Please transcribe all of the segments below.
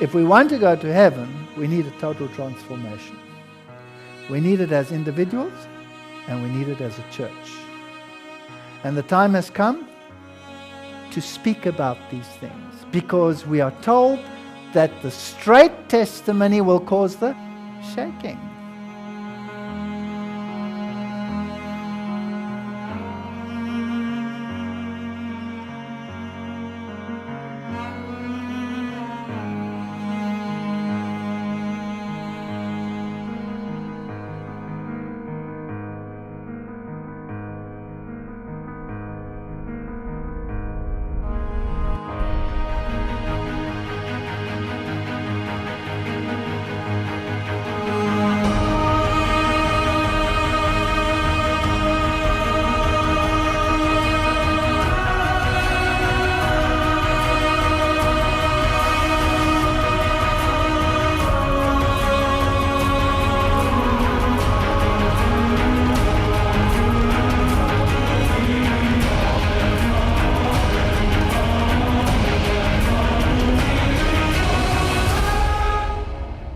If we want to go to heaven, we need a total transformation. We need it as individuals, and we need it as a church. And the time has come to speak about these things, because we are told that the straight testimony will cause the shaking.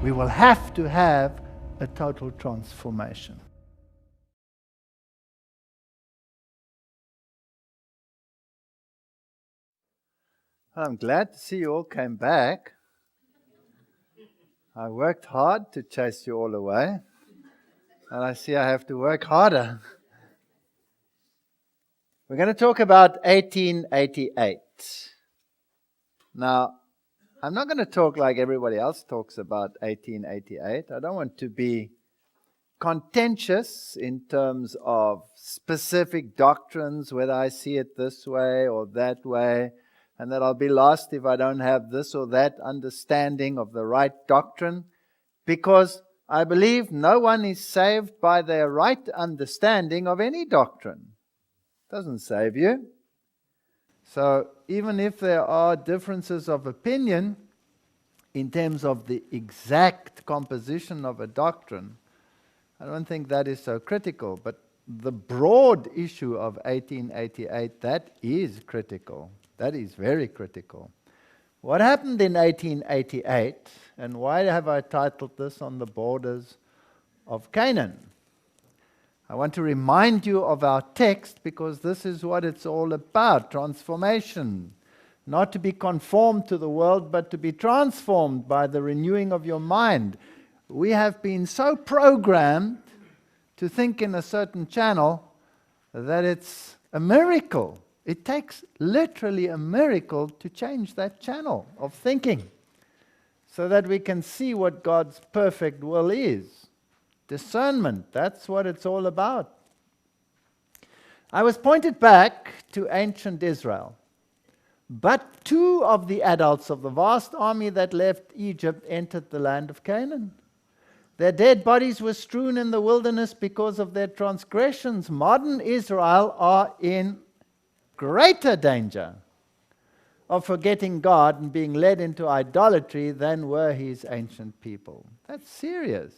We will have to have a total transformation. I'm glad to see you all came back. I worked hard to chase you all away, and I see I have to work harder. We're going to talk about 1888. Now, I'm not going to talk like everybody else talks about 1888. I don't want to be contentious in terms of specific doctrines, whether I see it this way or that way, and that I'll be lost if I don't have this or that understanding of the right doctrine, because I believe no one is saved by their right understanding of any doctrine. It doesn't save you. So even if there are differences of opinion in terms of the exact composition of a doctrine, I don't think that is so critical. But the broad issue of 1888, that is critical. That is very critical. What happened in 1888, and why have I titled this On the Borders of Canaan? I want to remind you of our text, because this is what it's all about, transformation. Not to be conformed to the world, but to be transformed by the renewing of your mind. We have been so programmed to think in a certain channel that it's a miracle. It takes literally a miracle to change that channel of thinking, so that we can see what God's perfect will is. Discernment, that's what it's all about. I was pointed back to ancient Israel. But 2 of the adults of the vast army that left Egypt entered the land of Canaan. Their dead bodies were strewn in the wilderness because of their transgressions. Modern Israel are in greater danger of forgetting God and being led into idolatry than were his ancient people. That's serious.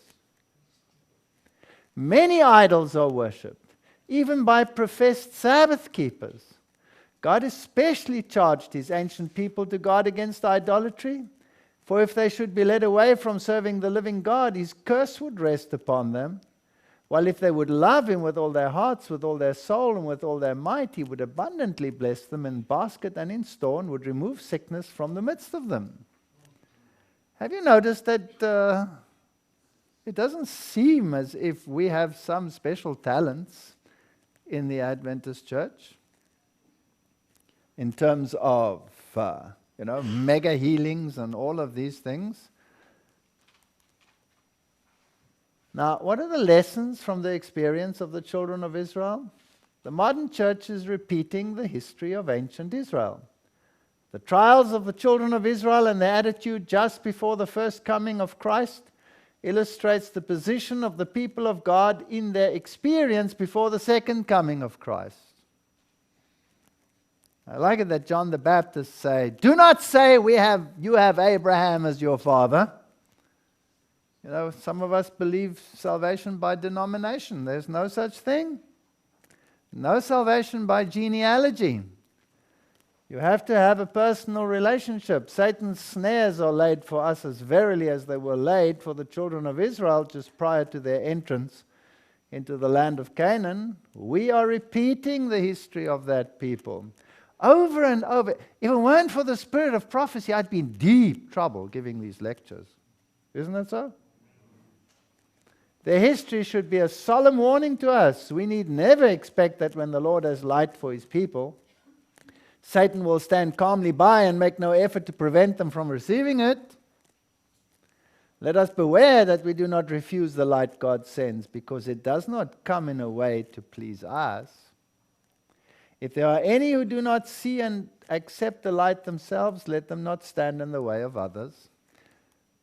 Many idols are worshipped, even by professed Sabbath keepers. God especially charged his ancient people to guard against idolatry, for if they should be led away from serving the living God, his curse would rest upon them. While if they would love him with all their hearts, with all their soul, and with all their might, he would abundantly bless them in basket and in store, and would remove sickness from the midst of them. Have you noticed that it doesn't seem as if we have some special talents in the Adventist church in terms of mega healings and all of these things? Now, what are the lessons from the experience of the children of Israel? The modern church is repeating the history of ancient Israel. The trials of the children of Israel and their attitude just before the first coming of Christ illustrates the position of the people of God in their experience before the second coming of Christ. I like it that John the Baptist say, "Do not say you have Abraham as your father." Some of us believe salvation by denomination. There's no such thing. No salvation by genealogy. You have to have a personal relationship. Satan's snares are laid for us as verily as they were laid for the children of Israel just prior to their entrance into the land of Canaan. We are repeating the history of that people over and over. If it weren't for the spirit of prophecy, I'd be in deep trouble giving these lectures. Isn't that so? Their history should be a solemn warning to us. We need never expect that when the Lord has light for his people, Satan will stand calmly by and make no effort to prevent them from receiving it. Let us beware that we do not refuse the light God sends, because it does not come in a way to please us. If there are any who do not see and accept the light themselves, let them not stand in the way of others.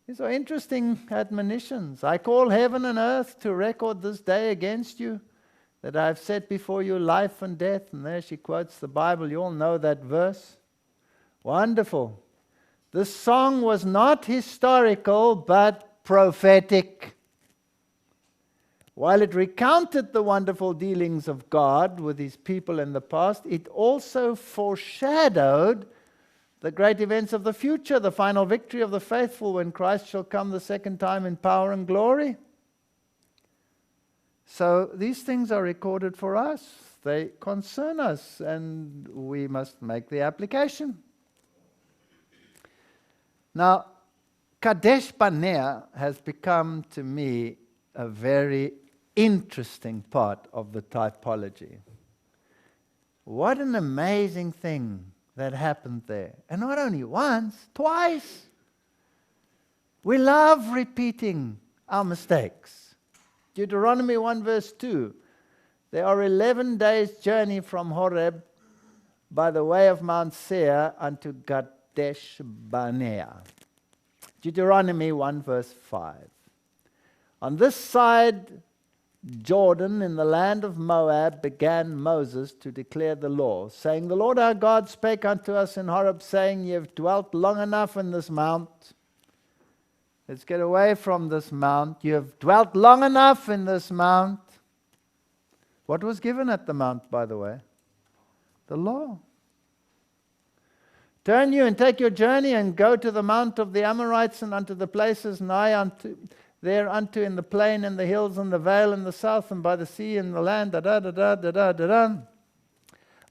These are interesting admonitions. I call heaven and earth to record this day against you, that I have set before you life and death. And there she quotes the Bible. You all know that verse. Wonderful. This song was not historical, but prophetic. While it recounted the wonderful dealings of God with his people in the past, it also foreshadowed the great events of the future, the final victory of the faithful when Christ shall come the second time in power and glory. So these things are recorded for us. They concern us, and we must make the application. Now, Kadesh Barnea has become to me a very interesting part of the typology. What an amazing thing that happened there. And not only once, twice. We love repeating our mistakes. Deuteronomy 1 verse 2. There are 11 days' journey from Horeb by the way of Mount Seir unto Kadesh Barnea. Deuteronomy 1 verse 5. On this side Jordan, in the land of Moab, began Moses to declare the law, saying, The Lord our God spake unto us in Horeb, saying, Ye have dwelt long enough in this mount. Let's get away from this mount. You have dwelt long enough in this mount. What was given at the mount, by the way? The law. Turn you and take your journey and go to the mount of the Amorites and unto the places nigh unto thereunto in the plain and the hills and the vale in the south and by the sea and the land,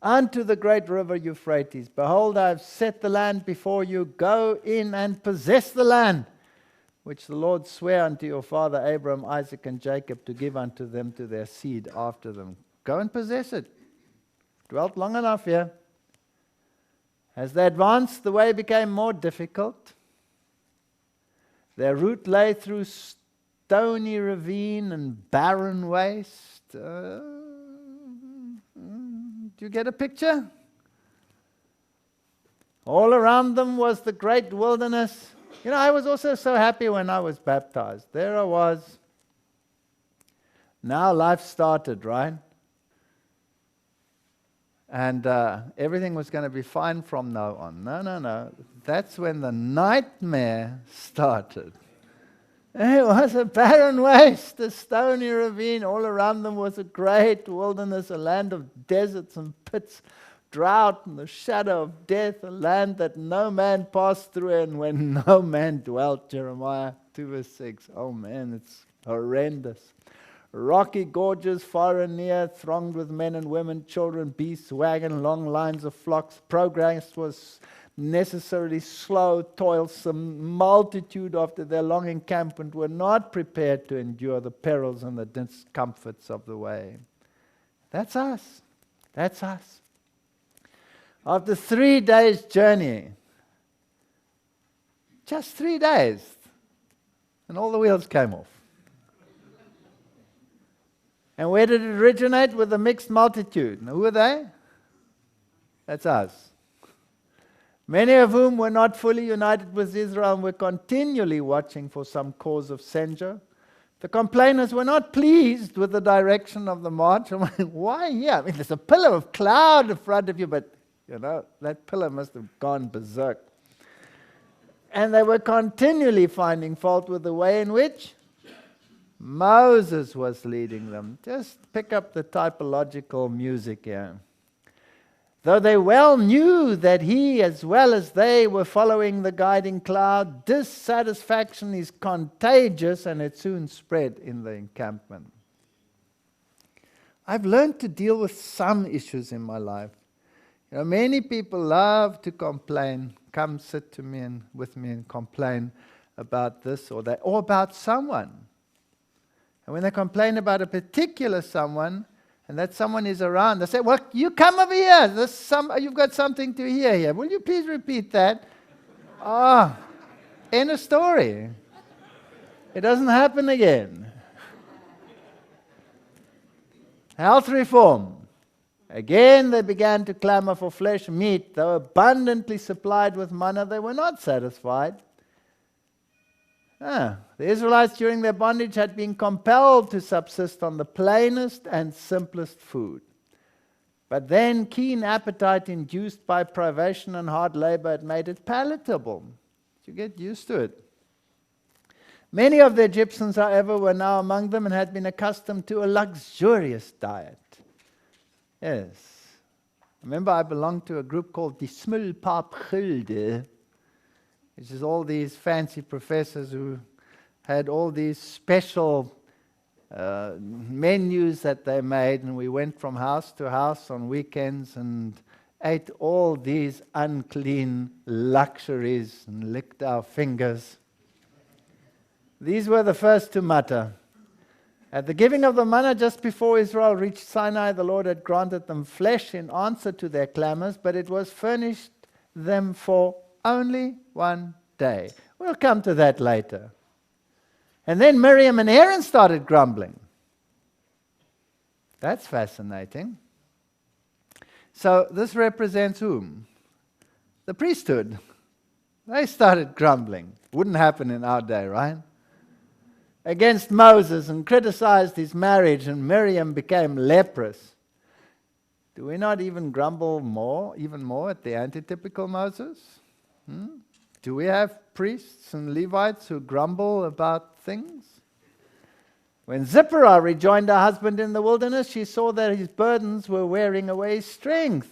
unto the great river Euphrates. Behold, I have set the land before you. Go in and possess the land, which the Lord sware unto your father Abraham, Isaac, and Jacob to give unto them to their seed after them. Go and possess it. Dwelt long enough here. As they advanced, the way became more difficult. Their route lay through stony ravine and barren waste. Do you get a picture? All around them was the great wilderness. You know, I was also so happy when I was baptized. There I was. Now life started, right? And everything was going to be fine from now on. No. That's when the nightmare started. It was a barren waste, a stony ravine. All around them was a great wilderness, a land of deserts and pits, drought and the shadow of death, a land that no man passed through and when no man dwelt. Jeremiah 2 verse 6. Oh man, it's horrendous. Rocky gorges far and near, thronged with men and women, children, beasts, wagon, long lines of flocks. Progress was necessarily slow, toilsome. Multitude after their long encampment were not prepared to endure the perils and the discomforts of the way. That's us. That's us. After 3 days' journey, just 3 days, and all the wheels came off. And where did it originate? With a mixed multitude. Now, who are they? That's us. Many of whom were not fully united with Israel and were continually watching for some cause of censure. The complainers were not pleased with the direction of the march. I'm like, why here? I mean, there's a pillar of cloud in front of you, but, you know, that pillar must have gone berserk. And they were continually finding fault with the way in which Moses was leading them. Just pick up the typological music here. Though they well knew that he, as well as they, were following the guiding cloud, dissatisfaction is contagious, and it soon spread in the encampment. I've learned to deal with some issues in my life. You know, many people love to complain, come sit to me and with me and complain about this or that, or about someone. And when they complain about a particular someone, and that someone is around, they say, well, you come over here. You've got something to hear here. Will you please repeat that? End of story. It doesn't happen again. Health reform. Again, they began to clamor for flesh meat. Though abundantly supplied with manna, they were not satisfied. The Israelites during their bondage had been compelled to subsist on the plainest and simplest food. But then keen appetite induced by privation and hard labor had made it palatable. You get used to it. Many of the Egyptians, however, were now among them and had been accustomed to a luxurious diet. Yes. Remember, I belonged to a group called the Smulpapgilde, which is all these fancy professors who had all these special menus that they made, and we went from house to house on weekends and ate all these unclean luxuries and licked our fingers. These were the first to mutter. At the giving of the manna just before Israel reached Sinai, the Lord had granted them flesh in answer to their clamors, but it was furnished them for only one day. We'll come to that later. And then Miriam and Aaron started grumbling. That's fascinating. So this represents whom? The priesthood. They started grumbling. Wouldn't happen in our day, right? Against Moses, and criticized his marriage, and Miriam became leprous. Do we not even grumble even more at the antitypical Moses? Do we have priests and Levites who grumble about things? When Zipporah rejoined her husband in the wilderness, she saw that his burdens were wearing away his strength.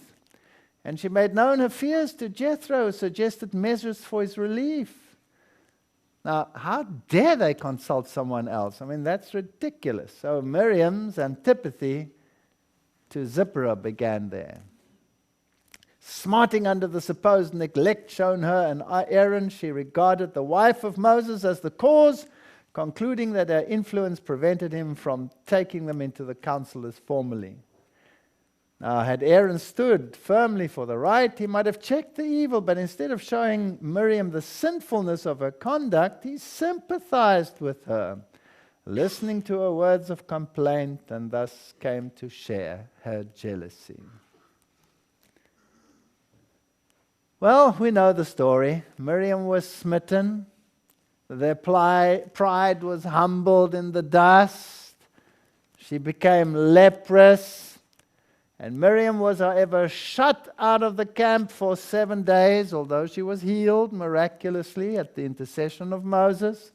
And she made known her fears to Jethro, suggested measures for his relief. Now, how dare they consult someone else? I mean, that's ridiculous. So Miriam's antipathy to Zipporah began there. Smarting under the supposed neglect shown her and Aaron, she regarded the wife of Moses as the cause, concluding that her influence prevented him from taking them into the council as formerly. Now, had Aaron stood firmly for the right, he might have checked the evil, but instead of showing Miriam the sinfulness of her conduct, he sympathized with her, listening to her words of complaint, and thus came to share her jealousy. Well, we know the story. Miriam was smitten. Their pride was humbled in the dust. She became leprous. And Miriam was, however, shut out of the camp for 7 days, although she was healed miraculously at the intercession of Moses.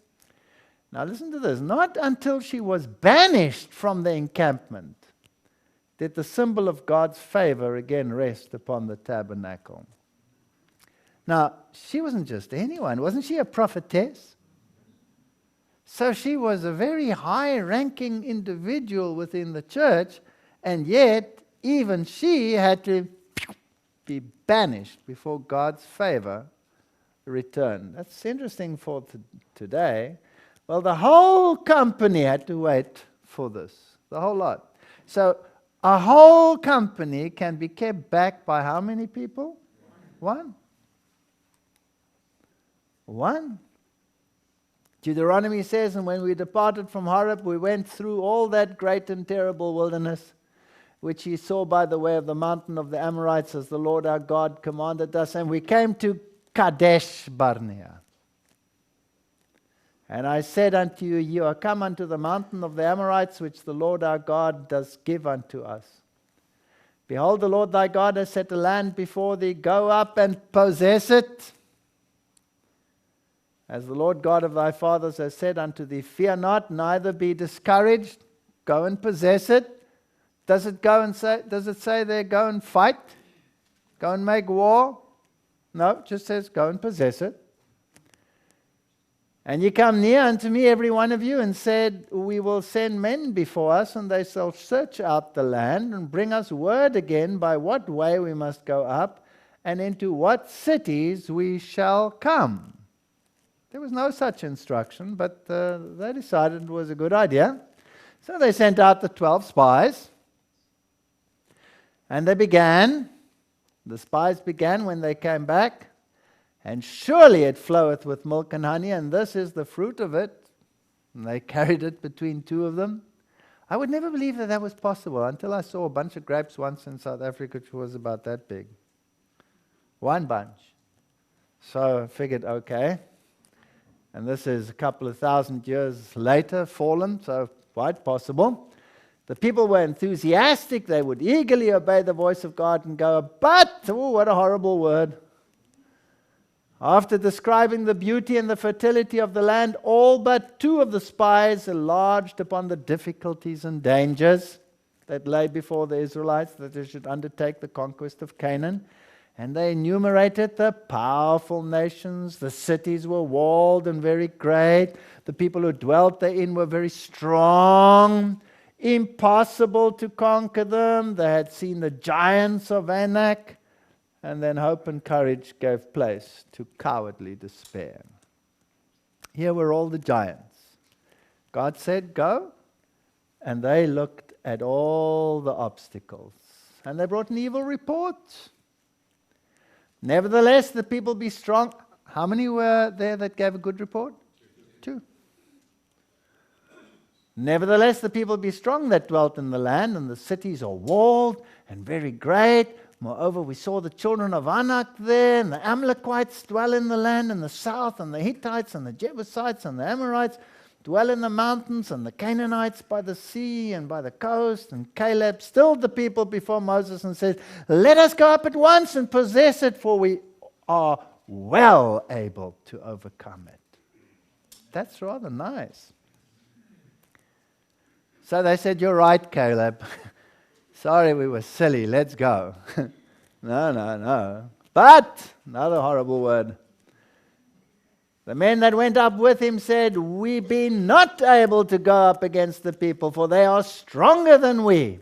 Now listen to this. Not until she was banished from the encampment did the symbol of God's favor again rest upon the tabernacle. Now, she wasn't just anyone. Wasn't she a prophetess? So she was a very high-ranking individual within the church, and yet even she had to be banished before God's favor returned. That's interesting for today. Well, the whole company had to wait for this. The whole lot. So a whole company can be kept back by how many people? One. Deuteronomy says, and when we departed from Horeb, we went through all that great and terrible wilderness, which ye saw by the way of the mountain of the Amorites, as the Lord our God commanded us. And we came to Kadesh Barnea. And I said unto you, ye are come unto the mountain of the Amorites, which the Lord our God does give unto us. Behold, the Lord thy God has set a land before thee. Go up and possess it. As the Lord God of thy fathers has said unto thee, fear not, neither be discouraged. Go and possess it. Does it say there, go and fight? Go and make war. No, it just says go and possess it. And ye come near unto me, every one of you, and said, we will send men before us, and they shall search out the land, and bring us word again by what way we must go up, and into what cities we shall come. There was no such instruction, but they decided it was a good idea. So they sent out the 12 spies, and the spies began when they came back, and surely it floweth with milk and honey, and this is the fruit of it. And they carried it between two of them. I would never believe that that was possible until I saw a bunch of grapes once in South Africa, which was about that big. One bunch. So I figured, okay. And this is a couple of 1,000 years later, fallen, so quite possible. The people were enthusiastic. They would eagerly obey the voice of God and go, but, oh, what a horrible word. After describing the beauty and the fertility of the land, all but 2 of the spies enlarged upon the difficulties and dangers that lay before the Israelites, that they should undertake the conquest of Canaan. And they enumerated the powerful nations. The cities were walled and very great. The people who dwelt therein were very strong. Impossible to conquer them. They had seen the giants of Anak. And then hope and courage gave place to cowardly despair. Here were all the giants. God said, go. And they looked at all the obstacles. And they brought an evil report. Nevertheless, the people be strong. How many were there that gave a good report? 2. Nevertheless, the people be strong that dwelt in the land, and the cities are walled and very great. Moreover, we saw the children of Anak there, and the Amalekites dwell in the land in the south, and the Hittites and the Jebusites and the Amorites dwell in the mountains, and the Canaanites by the sea and by the coast. And Caleb stilled the people before Moses and said, let us go up at once and possess it, for we are well able to overcome it. That's rather nice. So they said, you're right, Caleb. Sorry, we were silly. Let's go. No. But, another horrible word. The men that went up with him said, we be not able to go up against the people, for they are stronger than we.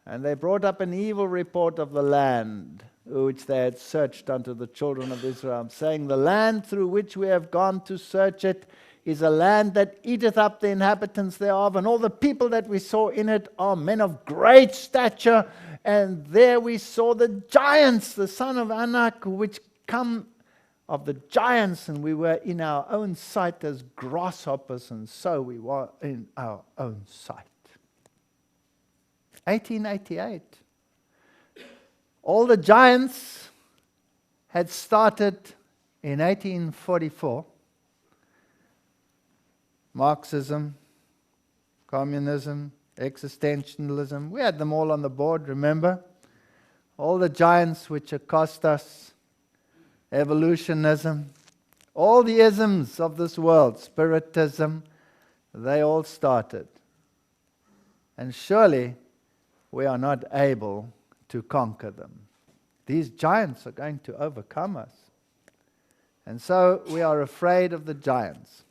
And they brought up an evil report of the land, which they had searched unto the children of Israel, saying, the land through which we have gone to search it is a land that eateth up the inhabitants thereof, and all the people that we saw in it are men of great stature. And there we saw the giants, the son of Anak, which come of the giants, and we were in our own sight as grasshoppers, and so we were in our own sight. 1888. All the giants had started in 1844. Marxism, communism, existentialism. We had them all on the board, remember? All the giants which accost us. Evolutionism. All the isms of this world. Spiritism. They all started. And surely we are not able to conquer them. These giants are going to overcome us. And so we are afraid of the giants.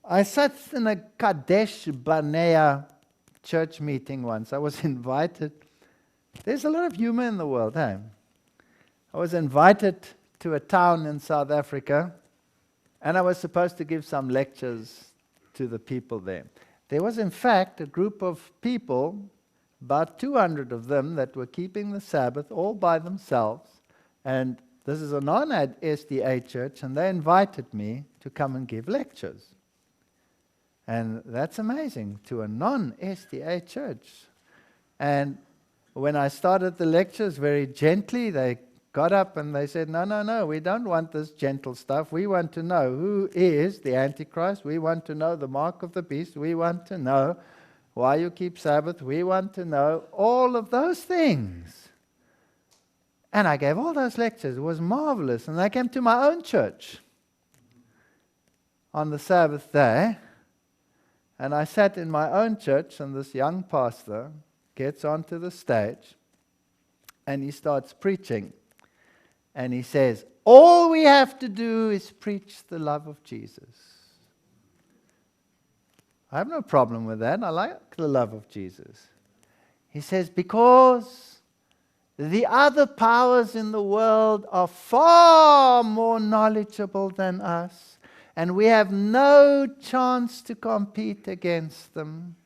I sat in a Kadesh Barnea church meeting once. I was invited. There's a lot of humor in the world, eh? I was invited to a town in South Africa, and I was supposed to give some lectures to the people there. There was, in fact, a group of people, about 200 of them, that were keeping the Sabbath all by themselves. And this is a non-SDA church, and they invited me to come and give lectures. And that's amazing, to a non-SDA church. And when I started the lectures, very gently, they got up and they said, no, we don't want this gentle stuff. We want to know who is the Antichrist. We want to know the mark of the beast. We want to know why you keep Sabbath. We want to know all of those things. And I gave all those lectures. It was marvelous. And I came to my own church on the Sabbath day. And I sat in my own church, and this young pastor gets onto the stage, And he starts preaching. And he says, all we have to do is preach the love of Jesus. I have no problem with that. I like the love of Jesus. He says, because the other powers in the world are far more knowledgeable than us, and we have no chance to compete against them.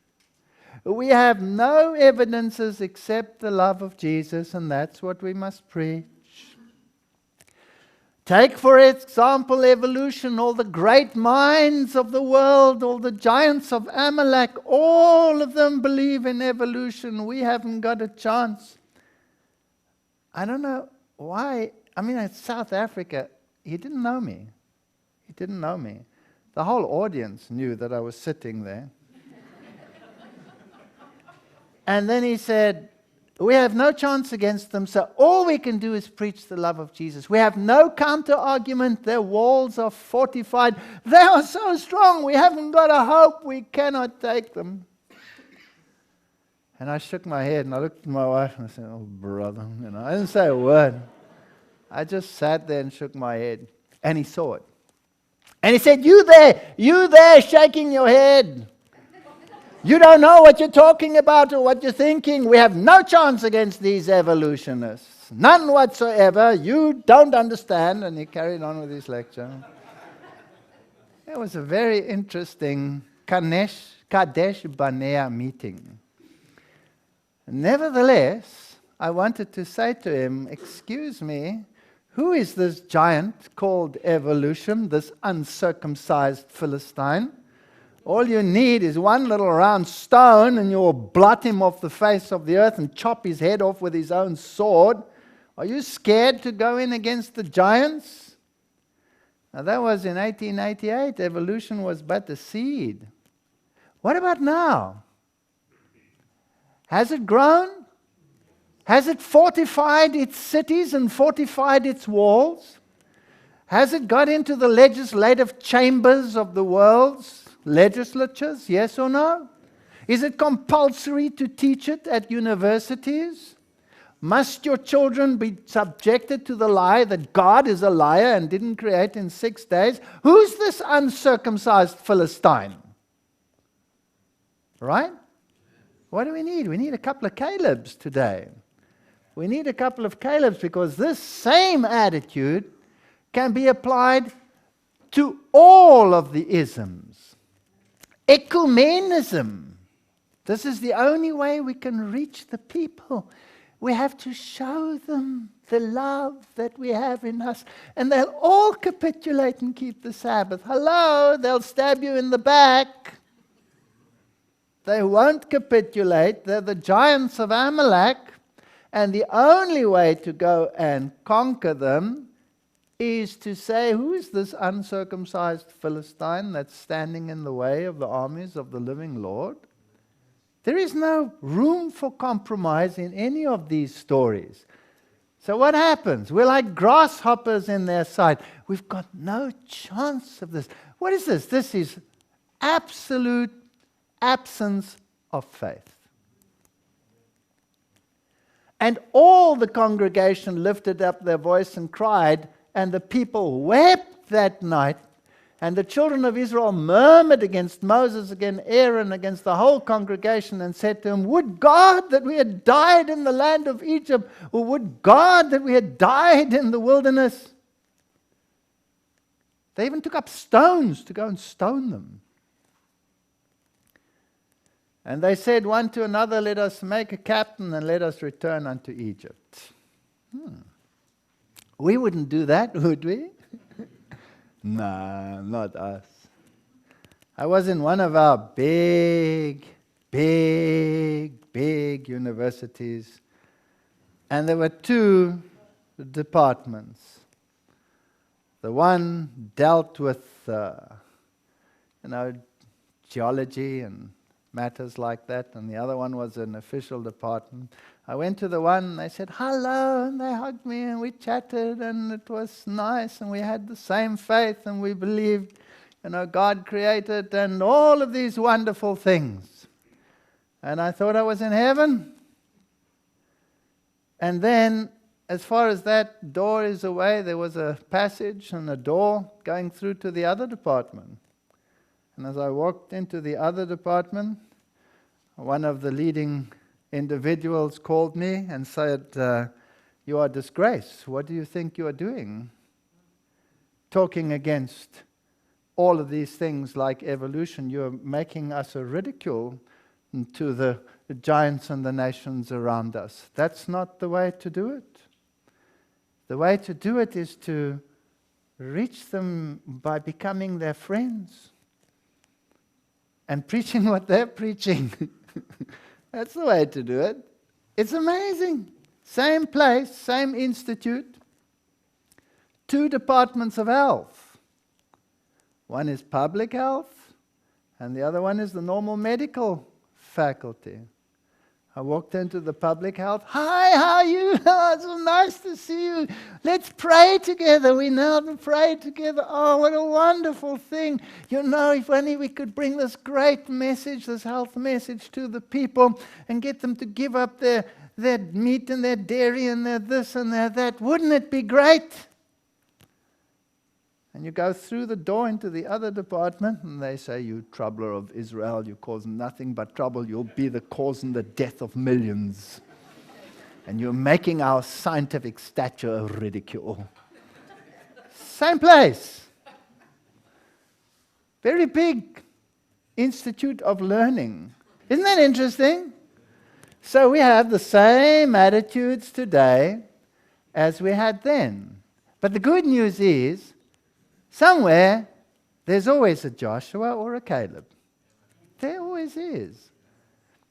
We have no evidences except the love of Jesus, and that's what we must preach. Take, for example, evolution. All the great minds of the world, all the giants of Amalek, all of them believe in evolution. We haven't got a chance. I don't know why. I mean, in South Africa, he didn't know me. He didn't know me. The whole audience knew that I was sitting there. And then he said, we have no chance against them, so all we can do is preach the love of Jesus. We have no counter-argument. Their walls are fortified. They are so strong. We haven't got a hope. We cannot take them. And I shook my head and I looked at my wife and I said, oh, brother. I didn't say a word. I just sat there and shook my head. And he saw it. And he said, you there shaking your head. You don't know what you're talking about or what you're thinking. We have no chance against these evolutionists. None whatsoever. You don't understand. And he carried on with his lecture. It was a very interesting Kadesh Barnea meeting. Nevertheless, I wanted to say to him, excuse me, who is this giant called evolution, this uncircumcised Philistine? All you need is one little round stone and you'll blot him off the face of the earth and chop his head off with his own sword. Are you scared to go in against the giants? Now that was in 1888. Evolution was but a seed. What about now? Has it grown? Has it fortified its cities and fortified its walls? Has it got into the legislative chambers of the world's legislatures, yes or no? Is it compulsory to teach it at universities? Must your children be subjected to the lie that God is a liar and didn't create in 6 days? Who's this uncircumcised Philistine? Right? What do we need? We need a couple of Calebs today. We need a couple of Calebs because this same attitude can be applied to all of the isms. Ecumenism. This is the only way we can reach the people. We have to show them the love that we have in us. And they'll all capitulate and keep the Sabbath. Hello, they'll stab you in the back. They won't capitulate. They're the giants of Amalek. And the only way to go and conquer them is to say, who is this uncircumcised Philistine that's standing in the way of the armies of the living Lord? There is no room for compromise in any of these stories. So what happens? We're like grasshoppers in their sight. We've got no chance of this. What is this? This is absolute absence of faith. And all the congregation lifted up their voice and cried, and the people wept that night. And the children of Israel murmured against Moses, against Aaron, against the whole congregation, and said to him, would God that we had died in the land of Egypt, or would God that we had died in the wilderness? They even took up stones to go and stone them. And they said one to another, let us make a captain and let us return unto Egypt. We wouldn't do that, would we? No, not us. I was in one of our big universities, and there were two departments. The one dealt with, geology and matters like that, and the other one was an official department. I went to the one, and they said, hello, and they hugged me, and we chatted, and it was nice, and we had the same faith, and we believed, God created, and all of these wonderful things. And I thought I was in heaven. And then, as far as that door is away, there was a passage and a door going through to the other department. And as I walked into the other department, one of the leading individuals called me and said, "You are a disgrace. What do you think you are doing? Talking against all of these things like evolution, you're making us a ridicule to the giants and the nations around us. That's not the way to do it. The way to do it is to reach them by becoming their friends and preaching what they're preaching." That's the way to do it. It's amazing. Same place, same institute, 2 departments of health. One is public health, and the other one is the normal medical faculty. I walked into the public health. "Hi, how are you? Oh, it's so nice to see you. Let's pray together. We now pray together. Oh, what a wonderful thing. You know, if only we could bring this great message, this health message to the people and get them to give up their meat and their dairy and their this and their that. Wouldn't it be great?" And you go through the door into the other department, and they say, "You troubler of Israel, you cause nothing but trouble. You'll be the cause and the death of millions. And you're making our scientific stature a ridicule." Same place. Very big institute of learning. Isn't that interesting? So we have the same attitudes today as we had then. But the good news is, somewhere, there's always a Joshua or a Caleb. There always is.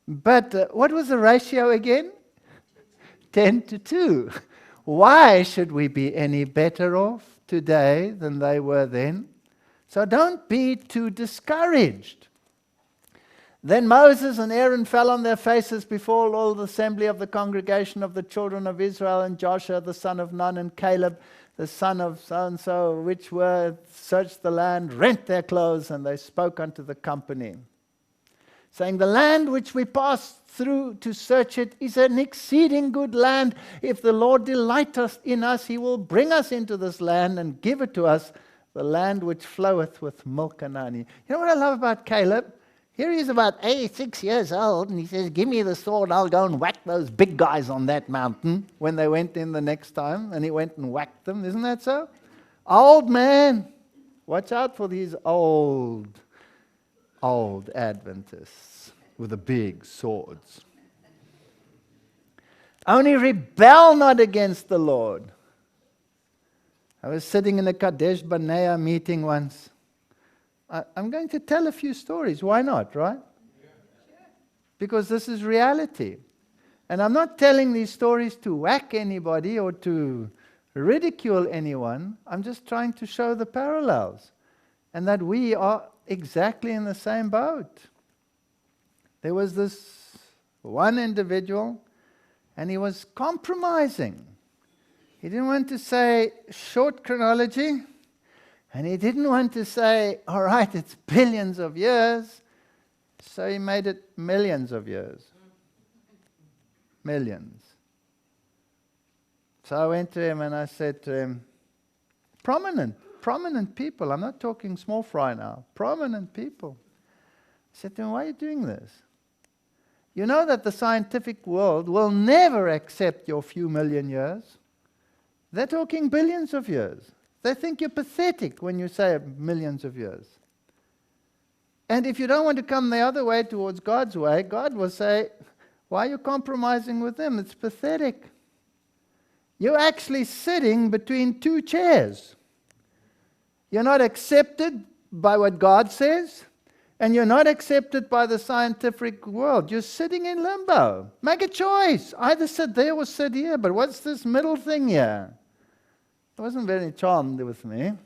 But what was the ratio again? 10-2. Why should we be any better off today than they were then? So don't be too discouraged. Then Moses and Aaron fell on their faces before all the assembly of the congregation of the children of Israel, and Joshua the son of Nun and Caleb the son of so-and-so, which were searched the land, rent their clothes, and they spoke unto the company, saying, "The land which we passed through to search it is an exceeding good land. If the Lord delight in us, he will bring us into this land and give it to us, the land which floweth with milk and honey." You know what I love about Caleb? Here he is about 86 years old, and he says, "Give me the sword, I'll go and whack those big guys on that mountain," when they went in the next time, and he went and whacked them. Isn't that so? Old man. Watch out for these old Adventists with the big swords. "Only rebel not against the Lord." I was sitting in a Kadesh Barnea meeting once. I'm going to tell a few stories. Why not, right? Because this is reality. And I'm not telling these stories to whack anybody or to ridicule anyone. I'm just trying to show the parallels. And that we are exactly in the same boat. There was this one individual, and he was compromising. He didn't want to say short chronology. And he didn't want to say, all right, it's billions of years. So he made it millions of years. Millions. So I went to him and I said to him, prominent people, I'm not talking small fry now, prominent people. I said to him, "Why are you doing this? You know that the scientific world will never accept your few million years. They're talking billions of years. They think you're pathetic when you say millions of years. And if you don't want to come the other way towards God's way, God will say, why are you compromising with them? It's pathetic. You're actually sitting between 2 chairs. You're not accepted by what God says, and you're not accepted by the scientific world. You're sitting in limbo. Make a choice. Either sit there or sit here, but what's this middle thing here?" It wasn't very charmed with me.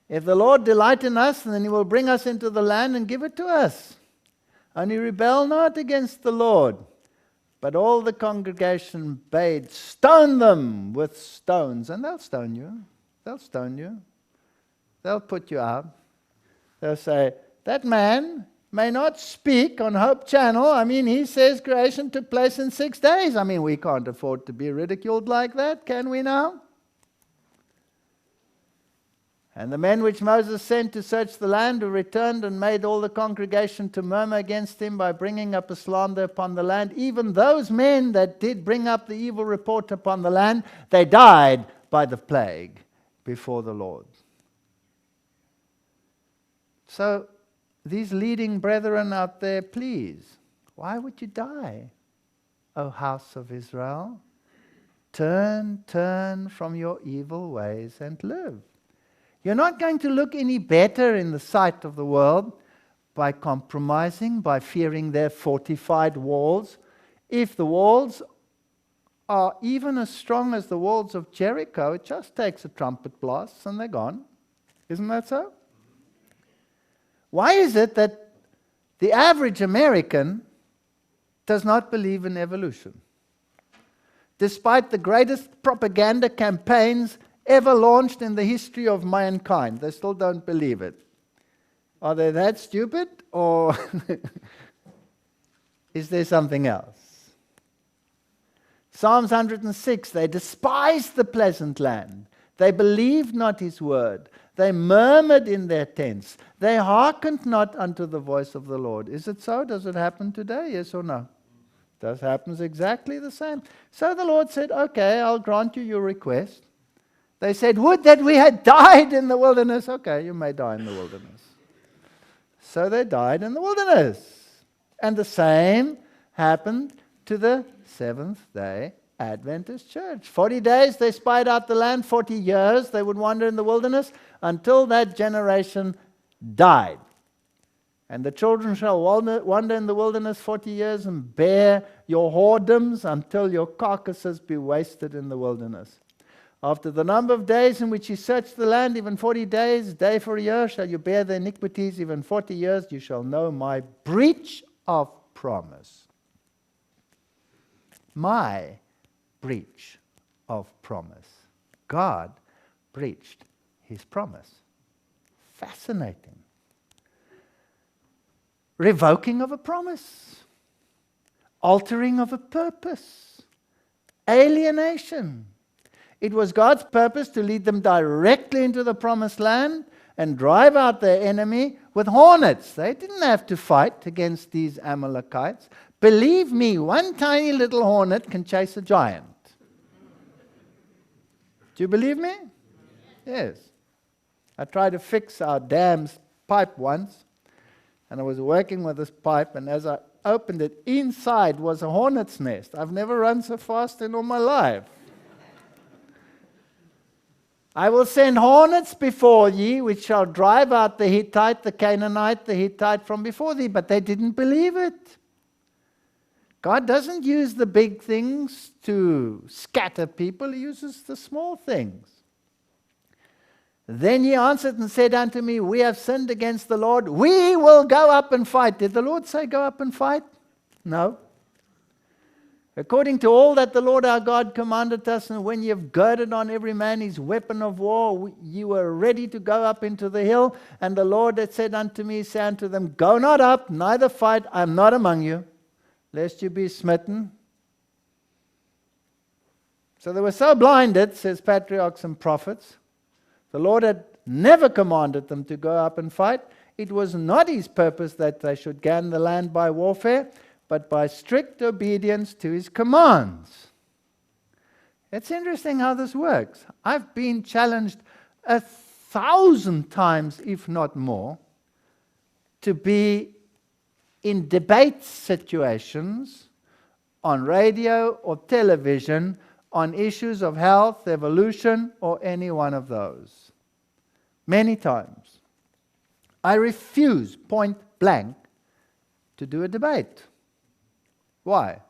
"If the Lord delight in us, then he will bring us into the land and give it to us. Only rebel not against the Lord." But all the congregation bade, "Stone them with stones." And they'll stone you. They'll stone you. They'll put you out. They'll say, "That man may not speak on Hope Channel. I mean, he says creation took place in 6 days. I mean, we can't afford to be ridiculed like that, can we now? And the men which Moses sent to search the land, who returned and made all the congregation to murmur against him by bringing up a slander upon the land, even those men that did bring up the evil report upon the land, they died by the plague before the Lord. So, these leading brethren out there, please, why would you die, O house of Israel? Turn from your evil ways and live. You're not going to look any better in the sight of the world by compromising, by fearing their fortified walls. If the walls are even as strong as the walls of Jericho, it just takes a trumpet blast and they're gone. Isn't that so? Why is it that the average American does not believe in evolution? Despite the greatest propaganda campaigns ever launched in the history of mankind, they still don't believe it. Are they that stupid, or is there something else? Psalms 106, they despised the pleasant land. They believed not his word. They murmured in their tents. They hearkened not unto the voice of the Lord. Is it so? Does it happen today? Yes or no? That happens exactly the same. So the Lord said, okay, I'll grant you your request. They said, would that we had died in the wilderness. Okay, you may die in the wilderness. So they died in the wilderness. And the same happened to the Seventh-day Adventist church. 40 days they spied out the land, 40 years they would wander in the wilderness until that generation died. And the children shall wander in the wilderness 40 years and bear your whoredoms until your carcasses be wasted in the wilderness. After the number of days in which you search the land, even 40 days, day for a year, shall you bear the iniquities, even 40 years, you shall know my breach of promise. My breach of promise. God breached his promise. Fascinating. Revoking of a promise. Altering of a purpose. Alienation. It was God's purpose to lead them directly into the promised land and drive out their enemy with hornets. They didn't have to fight against these Amalekites. Believe me, one tiny little hornet can chase a giant. Do you believe me? Yes. I tried to fix our dam's pipe once, and I was working with this pipe, and as I opened it, inside was a hornet's nest. I've never run so fast in all my life. I will send hornets before ye, which shall drive out the Hittite, the Canaanite, the Hittite from before thee. But they didn't believe it. God doesn't use the big things to scatter people. He uses the small things. Then he answered and said unto me, we have sinned against the Lord. We will go up and fight. Did the Lord say go up and fight? No. According to all that the Lord our God commanded us, and when ye have girded on every man his weapon of war, ye were ready to go up into the hill. And the Lord had said unto me, say unto them, go not up, neither fight, I am not among you, lest you be smitten. So they were so blinded, says patriarchs and prophets. The Lord had never commanded them to go up and fight. It was not his purpose that they should gain the land by warfare, but by strict obedience to his commands. It's interesting how this works. I've been challenged 1,000 times, if not more, to be in debate situations on radio or television on issues of health, evolution, or any one of those. Many times. I refuse, point blank, to do a debate. Why?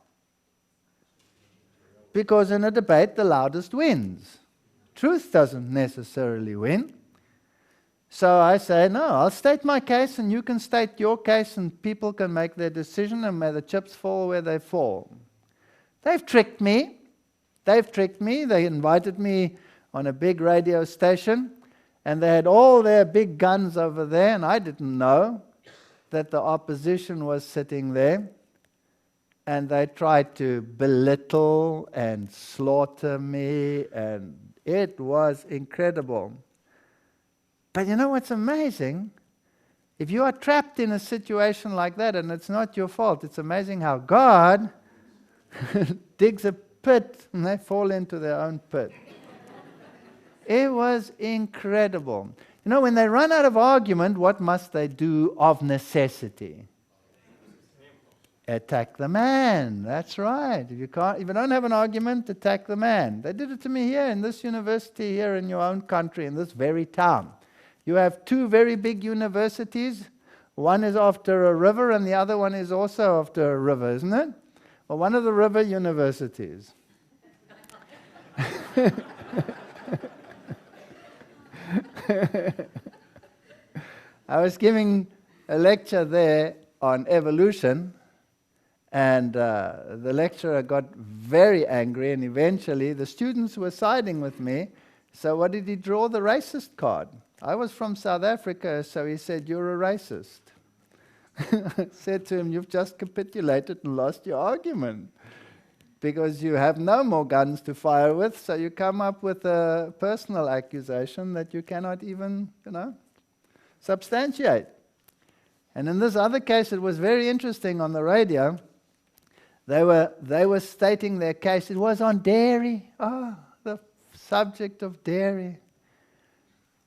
Because in a debate, the loudest wins. Truth doesn't necessarily win. So I say, no, I'll state my case and you can state your case and people can make their decision and may the chips fall where they fall. They've tricked me. They invited me on a big radio station and they had all their big guns over there and I didn't know. that the opposition was sitting there, and they tried to belittle and slaughter me, and it was incredible. But you know what's amazing? If you are trapped in a situation like that, and it's not your fault, it's amazing how God digs a pit and they fall into their own pit. It was incredible. You know, when they run out of argument, what must they do of necessity? Attack the man. That's right. If you don't have an argument, attack the man. They did it to me here in this university, here in your own country, in this very town. You have two very big universities. One is after a river and the other one is also after a river, isn't it? Well, one of the river universities. I was giving a lecture there on evolution, and the lecturer got very angry, and eventually the students were siding with me. So what did he draw? The racist card. I was from South Africa, so he said, "You're a racist." I said to him, "You've just capitulated and lost your argument, because you have no more guns to fire with, so you come up with a personal accusation that you cannot even, substantiate." And in this other case, it was very interesting on the radio. They were stating their case. It was on dairy. Oh, the subject of dairy.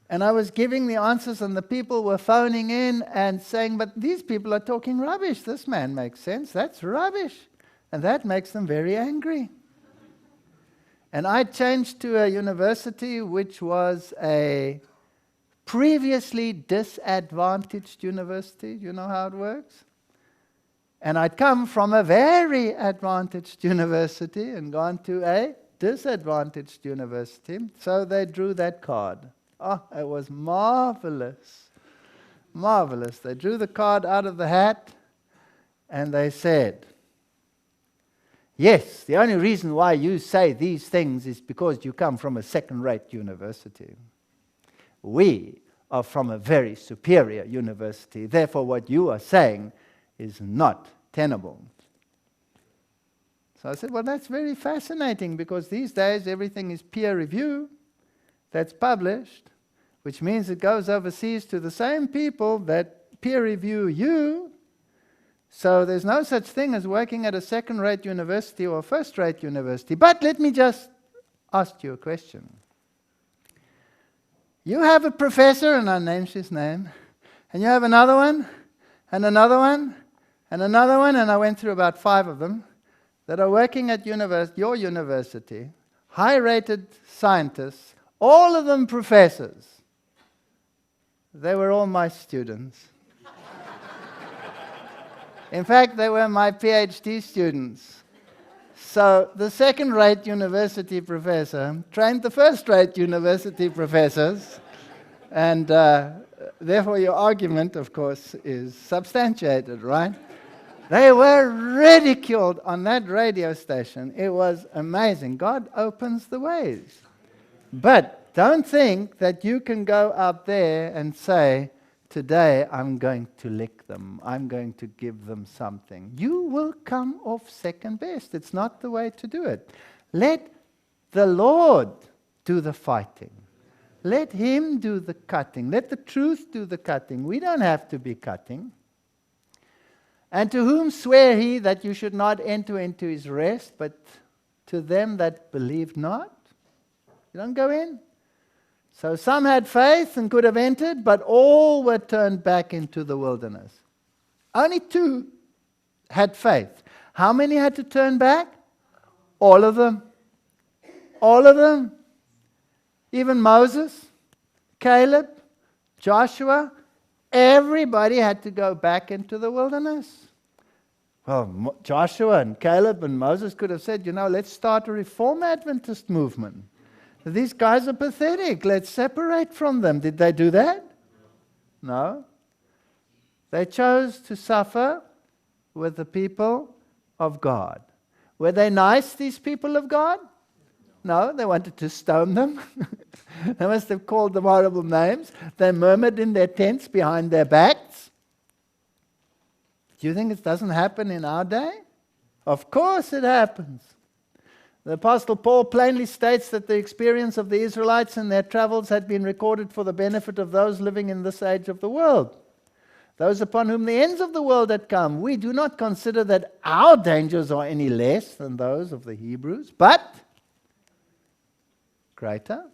And I was giving the answers, and the people were phoning in and saying, "But these people are talking rubbish. This man makes sense. That's rubbish." And that makes them very angry. And I changed to a university which was a previously disadvantaged university. You know how it works? And I'd come from a very advantaged university and gone to a disadvantaged university. So they drew that card. Oh, it was marvelous. Marvelous. They drew the card out of the hat and they said, "Yes, the only reason why you say these things is because you come from a second-rate university. We are from a very superior university. Therefore, what you are saying is not tenable." So I said, "Well, that's very fascinating, because these days everything is peer review. That's published, which means it goes overseas to the same people that peer review you. So there's no such thing as working at a second-rate university or a first-rate university. But let me just ask you a question. You have a professor," and I named his name, "and you have another one, and another one, and another one," and I went through about 5 of them, "that are working at your university, high-rated scientists, all of them professors. They were all my students. In fact, they were my PhD students. So the second-rate university professor trained the first-rate university professors, and therefore your argument, of course, is substantiated, right? They were ridiculed on that radio station. It was amazing. God opens the ways. But don't think that you can go out there and say, "Today I'm going to lick them. I'm going to give them something." You will come off second best. It's not the way to do it. Let the Lord do the fighting. Let Him do the cutting. Let the truth do the cutting. We don't have to be cutting. "And to whom swear He that you should not enter into His rest, but to them that believe not?" You don't go in. So some had faith and could have entered, but all were turned back into the wilderness. Only 2 had faith. How many had to turn back? All of them. All of them. Even Moses, Caleb, Joshua, everybody had to go back into the wilderness. Well, Joshua and Caleb and Moses could have said, let's start a Reform Adventist movement. These guys are pathetic. Let's separate from them. Did they do that? No. They chose to suffer with the people of God. Were they nice, these people of God? No, they wanted to stone them. They must have called them horrible names. They murmured in their tents behind their backs. Do you think it doesn't happen in our day? Of course it happens. The Apostle Paul plainly states that the experience of the Israelites in their travels had been recorded for the benefit of those living in this age of the world, those upon whom the ends of the world had come. We do not consider that our dangers are any less than those of the Hebrews, but greater.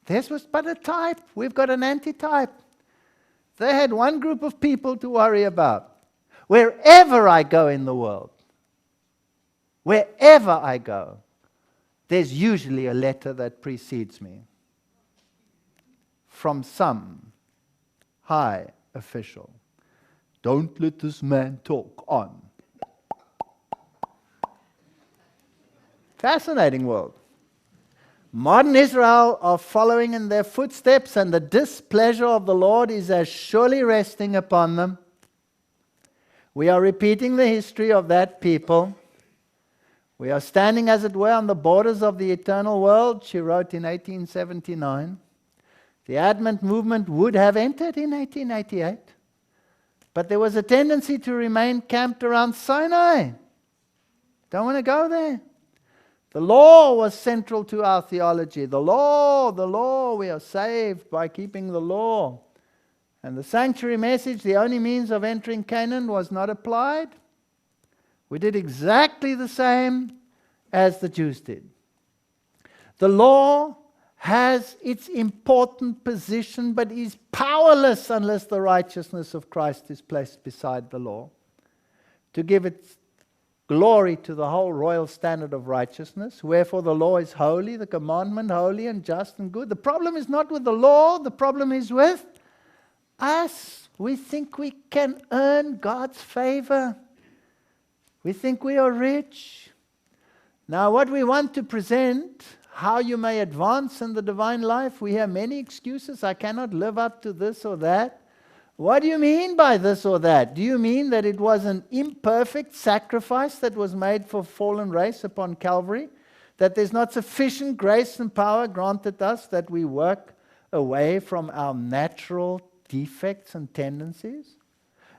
Theirs was but a type. We've got an antitype. They had one group of people to worry about. Wherever I go in the world, wherever I go, there's usually a letter that precedes me from some high official. Don't let this man talk on. Fascinating world. Modern Israel are following in their footsteps, and the displeasure of the Lord is as surely resting upon them. We are repeating the history of that people. We are standing, as it were, on the borders of the eternal world, she wrote in 1879. The Advent movement would have entered in 1888, but there was a tendency to remain camped around Sinai. Don't want to go there. The law was central to our theology. The law, we are saved by keeping the law. And the sanctuary message, the only means of entering Canaan, was not applied. We did exactly the same as the Jews did. The law has its important position, but is powerless unless the righteousness of Christ is placed beside the law, to give its glory to the whole royal standard of righteousness. Wherefore the law is holy, the commandment holy and just and good. The problem is not with the law, the problem is with us. We think we can earn God's favor. We think we are rich. Now, what we want to present, how you may advance in the divine life, we have many excuses. I cannot live up to this or that. What do you mean by this or that? Do you mean that it was an imperfect sacrifice that was made for fallen race upon Calvary? That there's not sufficient grace and power granted us that we work away from our natural defects and tendencies?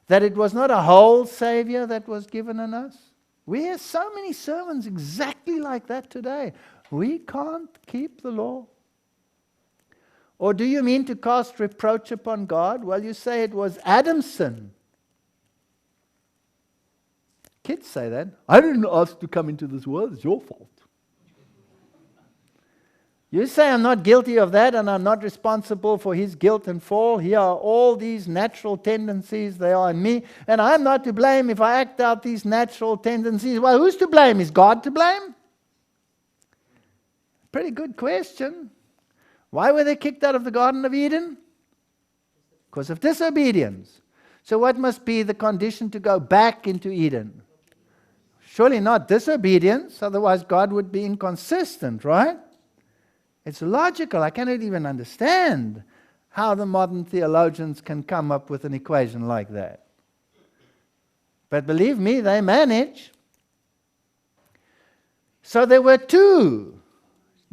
That it was not a whole Savior that was given in us? We hear so many sermons exactly like that today. We can't keep the law. Or do you mean to cast reproach upon God? Well, you say it was Adam's sin. Kids say that. I didn't ask to come into this world. It's your fault. You say I'm not guilty of that and I'm not responsible for his guilt and fall. Here are all these natural tendencies. They are in me. And I'm not to blame if I act out these natural tendencies. Well, who's to blame? Is God to blame? Pretty good question. Why were they kicked out of the Garden of Eden? Because of disobedience. So what must be the condition to go back into Eden? Surely not disobedience, otherwise God would be inconsistent, right? It's logical. I cannot even understand how the modern theologians can come up with an equation like that. But believe me, they manage. So there were two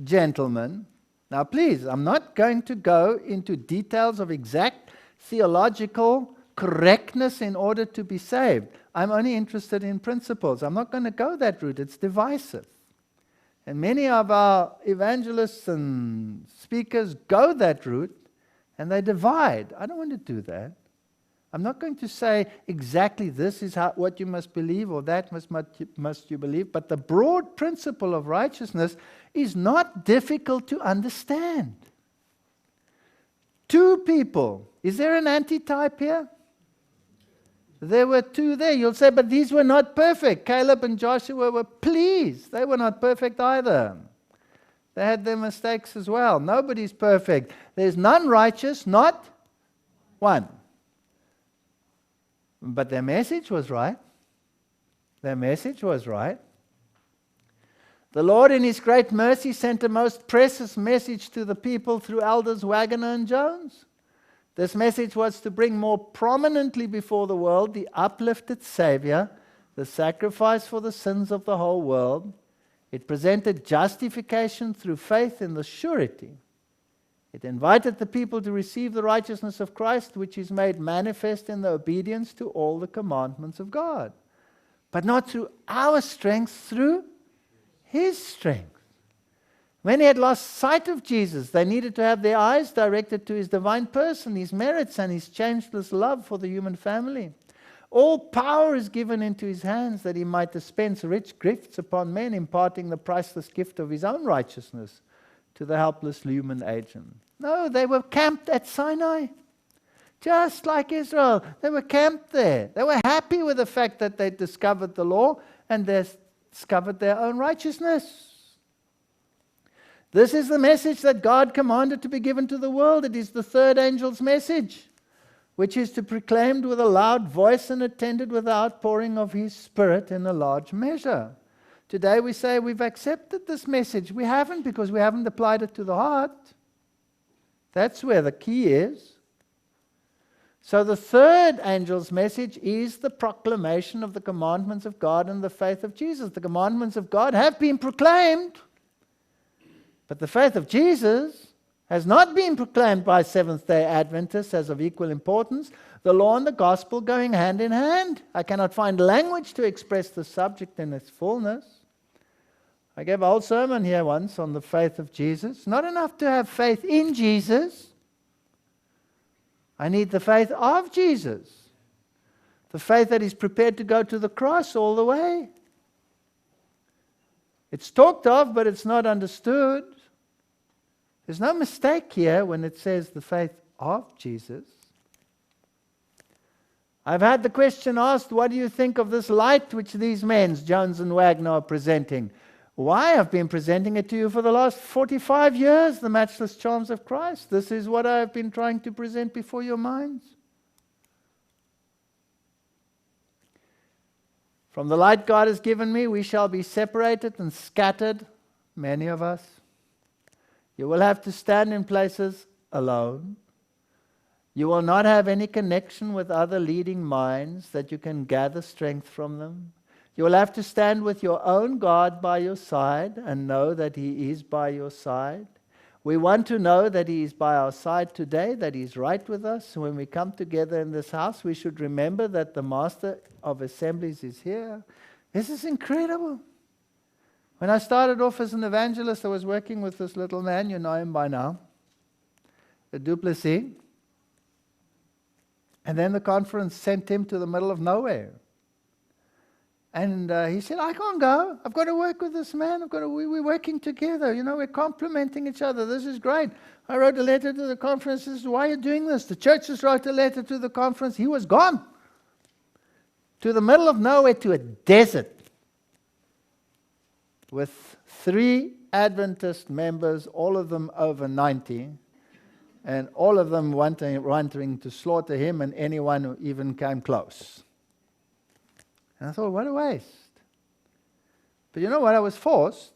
gentlemen. Now please, I'm not going to go into details of exact theological correctness in order to be saved. I'm only interested in principles. I'm not going to go that route. It's divisive. And many of our evangelists and speakers go that route and they divide. I don't want to do that. I'm not going to say exactly this is what you must believe or that must you believe, but the broad principle of righteousness is not difficult to understand. Two people. Is there an antitype here? There were two there. You'll say, but these were not perfect. Caleb and Joshua were pleased. They were not perfect either. They had their mistakes as well. Nobody's perfect. There's none righteous, not one. But their message was right. Their message was right. The Lord in His great mercy sent a most precious message to the people through elders Waggoner and Jones. This message was to bring more prominently before the world the uplifted Savior, the sacrifice for the sins of the whole world. It presented justification through faith in the surety, It invited the people to receive the righteousness of Christ, which is made manifest in the obedience to all the commandments of God. But not through our strength, through His strength. When they had lost sight of Jesus, they needed to have their eyes directed to His divine person, His merits, and His changeless love for the human family. All power is given into His hands that He might dispense rich gifts upon men, imparting the priceless gift of His own righteousness to the helpless human agent. No, they were camped at Sinai. Just like Israel. They were camped there. They were happy with the fact that they discovered the law and they discovered their own righteousness. This is the message that God commanded to be given to the world. It is the third angel's message, which is to be proclaimed with a loud voice and attended with the outpouring of His Spirit in a large measure. Today we say we've accepted this message. We haven't, because we haven't applied it to the heart. That's where the key is. So the third angel's message is the proclamation of the commandments of God and the faith of Jesus. The commandments of God have been proclaimed, but the faith of Jesus has not been proclaimed by Seventh-day Adventists as of equal importance. The law and the gospel going hand in hand. I cannot find language to express the subject in its fullness. I gave a whole sermon here once on the faith of Jesus. Not enough to have faith in Jesus. I need the faith of Jesus. The faith that is prepared to go to the cross all the way. It's talked of, but it's not understood. There's no mistake here when it says the faith of Jesus. I've had the question asked, what do you think of this light which these men, Jones and Wagner, are presenting? Why? I've been presenting it to you for the last 45 years, the matchless charms of Christ. This is what I've been trying to present before your minds. From the light God has given me, we shall be separated and scattered, many of us. You will have to stand in places alone. You will not have any connection with other leading minds that you can gather strength from them. You will have to stand with your own God by your side and know that He is by your side. We want to know that He is by our side today, that He is right with us. When we come together in this house, we should remember that the Master of Assemblies is here. This is incredible. When I started off as an evangelist, I was working with this little man, you know him by now, a Duplessis. And then the conference sent him to the middle of nowhere. And he said, I can't go. I've got to work with this man. We're working together. You know, we're complementing each other. This is great. I wrote a letter to the conference. This is why you're doing this. The churches wrote a letter to the conference. He was gone. To the middle of nowhere, to a desert. With 3 Adventist members, all of them over 90. And all of them wanting to slaughter him and anyone who even came close. And I thought, what a waste. But you know what? I was forced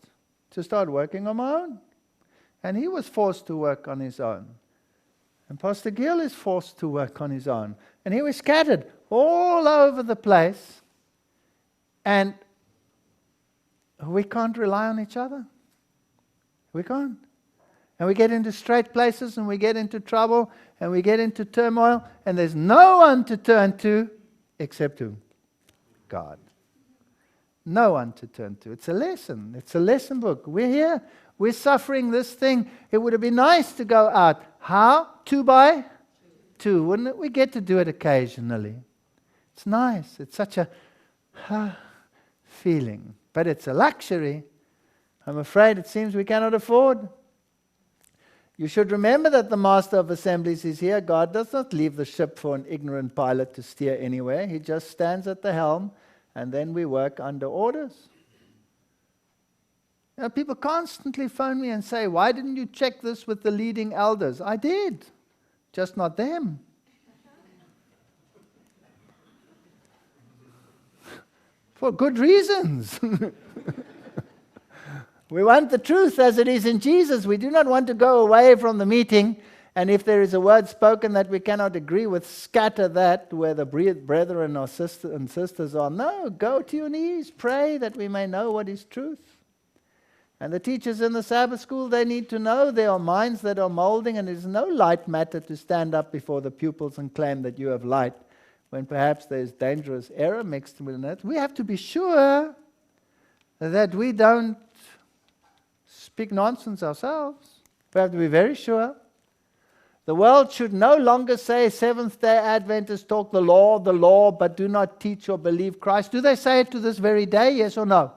to start working on my own. And he was forced to work on his own. And Pastor Gill is forced to work on his own. And he was scattered all over the place. And we can't rely on each other. We can't. And we get into straight places and we get into trouble and we get into turmoil. And there's no one to turn to except who? God. No one to turn to. It's a lesson. It's a lesson book. We're here. We're suffering this thing. It would have been nice to go out. How? 2 by 2. Wouldn't it? We get to do it occasionally. It's nice. It's such a feeling. But it's a luxury. I'm afraid it seems we cannot afford. You should remember that the Master of Assemblies is here. God does not leave the ship for an ignorant pilot to steer anywhere. He just stands at the helm, and then we work under orders. You know, people constantly phone me and say, why didn't you check this with the leading elders? I did, just not them. For good reasons. We want the truth as it is in Jesus. We do not want to go away from the meeting, and if there is a word spoken that we cannot agree with, scatter that where the brethren or sisters are. No, go to your knees, pray that we may know what is truth. And the teachers in the Sabbath school, they need to know there are minds that are molding, and it is no light matter to stand up before the pupils and claim that you have light, when perhaps there's dangerous error mixed with it. We have to be sure that we don't speak nonsense ourselves. We have to be very sure. The world should no longer say Seventh-day Adventists talk the law, but do not teach or believe Christ. Do they say it to this very day, yes or no?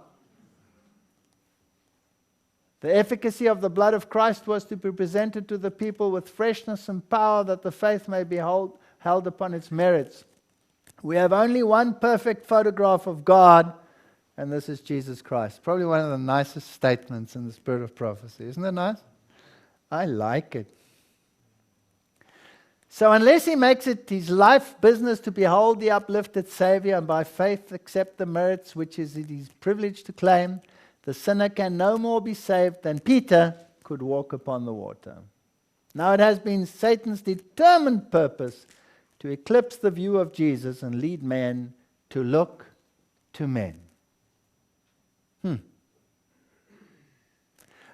The efficacy of the blood of Christ was to be presented to the people with freshness and power, that the faith may be held upon its merits. We have only one perfect photograph of God, and this is Jesus Christ. Probably one of the nicest statements in the spirit of prophecy. Isn't it nice? I like it. So unless he makes it his life business to behold the uplifted Savior and by faith accept the merits which it is his privilege to claim, the sinner can no more be saved than Peter could walk upon the water. Now it has been Satan's determined purpose to eclipse the view of Jesus and lead men to look to men.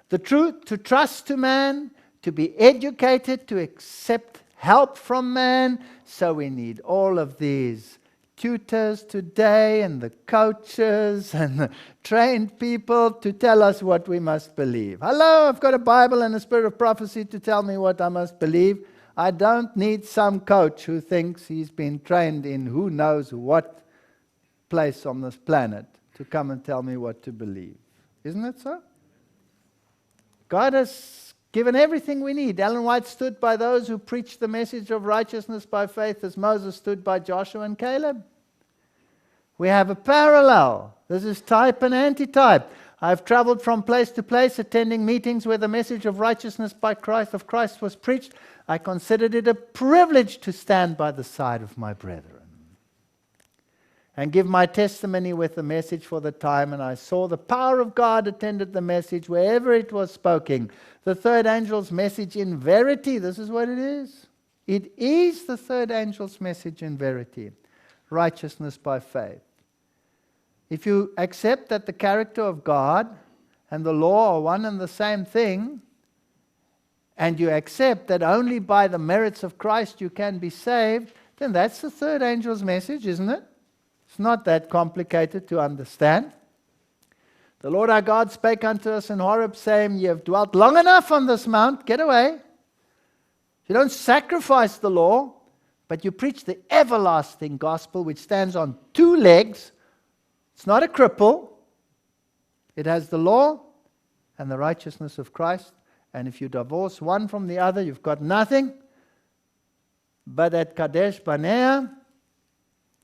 The truth, to trust to man, to be educated, to accept help from man. So we need all of these tutors today and the coaches and the trained people to tell us what we must believe. Hello, I've got a Bible and a spirit of prophecy to tell me what I must believe. I don't need some coach who thinks he's been trained in who knows what place on this planet to come and tell me what to believe. Isn't it so? God has given everything we need. Ellen White stood by those who preached the message of righteousness by faith as Moses stood by Joshua and Caleb. We have a parallel. This is type and antitype. I've traveled from place to place attending meetings where the message of righteousness by Christ was preached. I considered it a privilege to stand by the side of my brethren and give my testimony with the message for the time, and I saw the power of God attended the message wherever it was spoken. The third angel's message in verity, this is what it is. It is the third angel's message in verity. Righteousness by faith. If you accept that the character of God and the law are one and the same thing, and you accept that only by the merits of Christ you can be saved, then that's the third angel's message, isn't it? It's not that complicated to understand. The Lord our God spake unto us in Horeb, saying, Ye have dwelt long enough on this mount, get away. You don't sacrifice the law, but you preach the everlasting gospel, which stands on two legs. It's not a cripple. It has the law and the righteousness of Christ. And if you divorce one from the other, you've got nothing. But at Kadesh Barnea,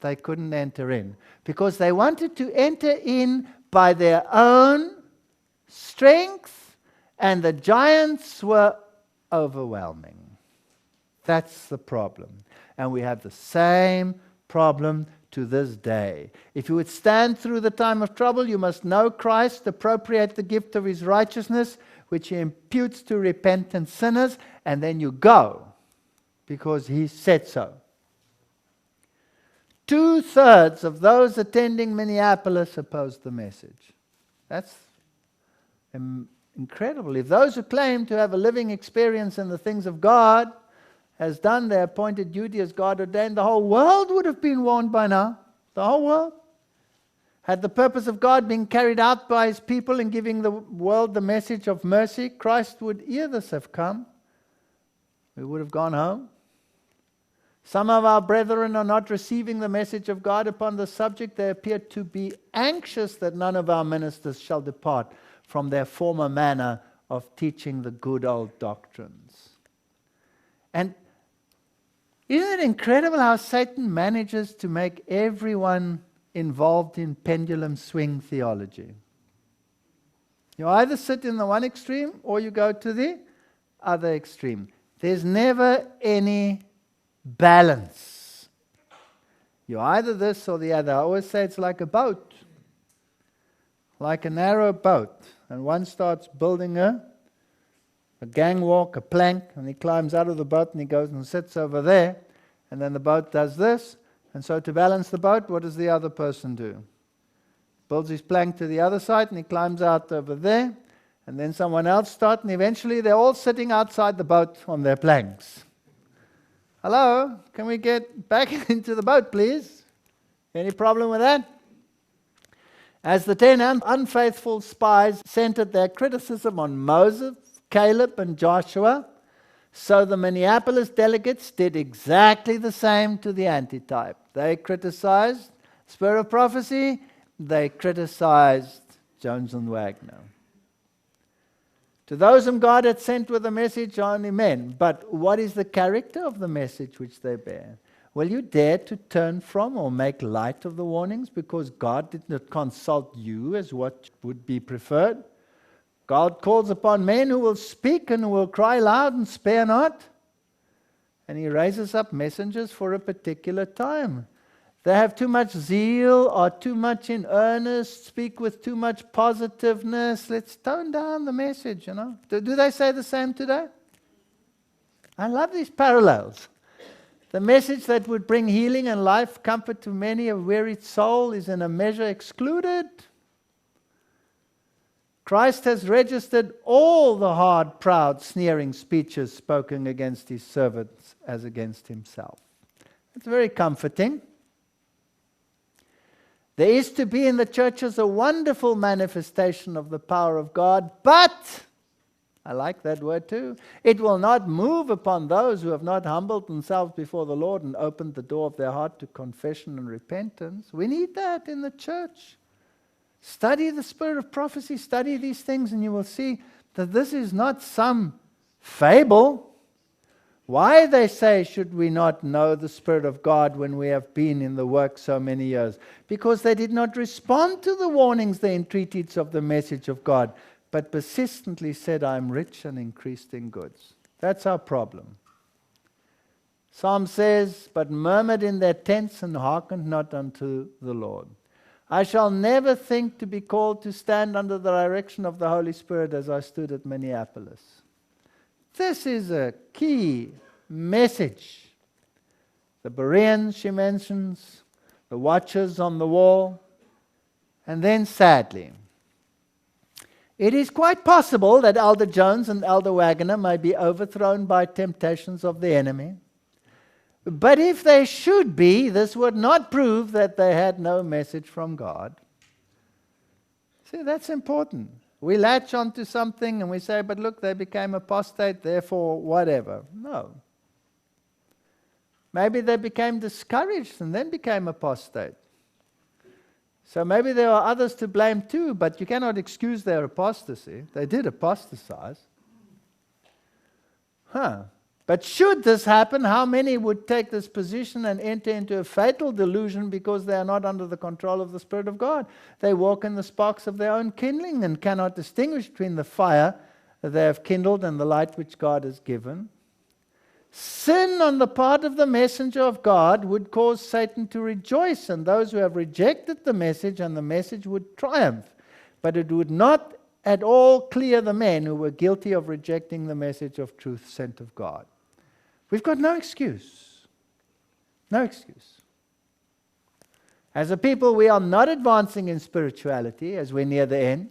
they couldn't enter in, because they wanted to enter in by their own strength, and the giants were overwhelming. That's the problem. And we have the same problem to this day. If you would stand through the time of trouble, you must know Christ, appropriate the gift of his righteousness, which he imputes to repentant sinners, and then you go, because he said so. 2/3 of those attending Minneapolis opposed the message. That's incredible. If those who claim to have a living experience in the things of God has done their appointed duty as God ordained, the whole world would have been warned by now. The whole world. Had the purpose of God been carried out by his people in giving the world the message of mercy, Christ would ere this have come. We would have gone home. Some of our brethren are not receiving the message of God upon the subject. They appear to be anxious that none of our ministers shall depart from their former manner of teaching the good old doctrines. And isn't it incredible how Satan manages to make everyone involved in pendulum swing theology? You either sit in the one extreme or you go to the other extreme. There's never any balance. You're either this or the other. I always say it's like a boat, like a narrow boat, and one starts building a gangwalk, a plank, and he climbs out of the boat and he goes and sits over there, and then the boat does this, and so to balance the boat, what does the other person do? Builds his plank to the other side and he climbs out over there, And then someone else starts, and eventually they're all sitting outside the boat on their planks. Hello, can we get back into the boat, please? Any problem with that? As the 10 unfaithful spies centered their criticism on Moses, Caleb, and Joshua, so the Minneapolis delegates did exactly the same to the antitype. They criticized Spirit of Prophecy, they criticized Jones and Wagner. To those whom God had sent with a message, only men. But what is the character of the message which they bear? Will you dare to turn from or make light of the warnings because God did not consult you as what would be preferred? God calls upon men who will speak and who will cry loud and spare not. And He raises up messengers for a particular time. They have too much zeal, are too much in earnest, speak with too much positiveness. Let's tone down the message, Do they say the same today? I love these parallels. The message that would bring healing and life, comfort to many a wearied soul is in a measure excluded. Christ has registered all the hard, proud, sneering speeches spoken against His servants as against Himself. It's very comforting. There is to be in the churches a wonderful manifestation of the power of God, but, I like that word too, it will not move upon those who have not humbled themselves before the Lord and opened the door of their heart to confession and repentance. We need that in the church. Study the Spirit of Prophecy, study these things, and you will see that this is not some fable. Why, they say, should we not know the Spirit of God when we have been in the work so many years? Because they did not respond to the warnings, the entreaties of the message of God, but persistently said, I am rich and increased in goods. That's our problem. Psalm says, but murmured in their tents and hearkened not unto the Lord. I shall never think to be called to stand under the direction of the Holy Spirit as I stood at Minneapolis. This is a key message. The Bereans, she mentions, the watchers on the wall, and then sadly, it is quite possible that Elder Jones and Elder Wagner may be overthrown by temptations of the enemy. But if they should be, this would not prove that they had no message from God. See, that's important. We latch onto something and we say, but look, they became apostate, therefore whatever. No. Maybe they became discouraged and then became apostate. So maybe there are others to blame too, but you cannot excuse their apostasy. They did apostatize. But should this happen, how many would take this position and enter into a fatal delusion because they are not under the control of the Spirit of God? They walk in the sparks of their own kindling and cannot distinguish between the fire that they have kindled and the light which God has given. Sin on the part of the messenger of God would cause Satan to rejoice, and those who have rejected the message and the message would triumph. But it would not at all clear the men who were guilty of rejecting the message of truth sent of God. We've got no excuse. No excuse. As a people, we are not advancing in spirituality as we're near the end.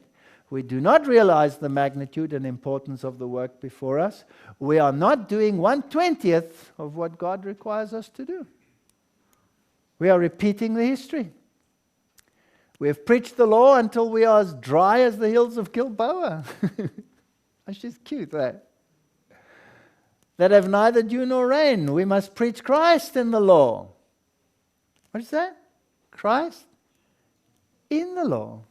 We do not realize the magnitude and importance of the work before us. We are not doing 1/20th of what God requires us to do. We are repeating the history. We have preached the law until we are as dry as the hills of Gilboa. That's just cute, right? That have neither dew nor rain. We must preach Christ in the law. What is that? Christ in the law.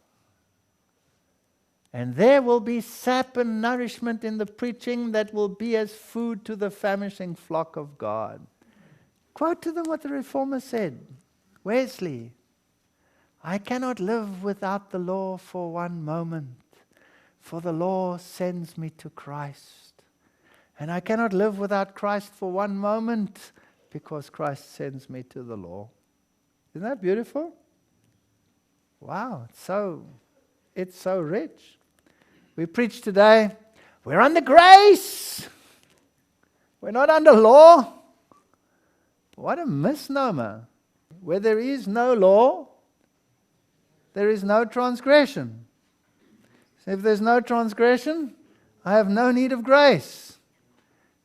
And there will be sap and nourishment in the preaching that will be as food to the famishing flock of God. Quote to them what the Reformer said. Wesley, I cannot live without the law for one moment, for the law sends me to Christ. And I cannot live without Christ for one moment, because Christ sends me to the law. Isn't that beautiful? Wow, it's so rich. We preach today, we're under grace. We're not under law. What a misnomer. Where there is no law, there is no transgression. So if there's no transgression, I have no need of grace.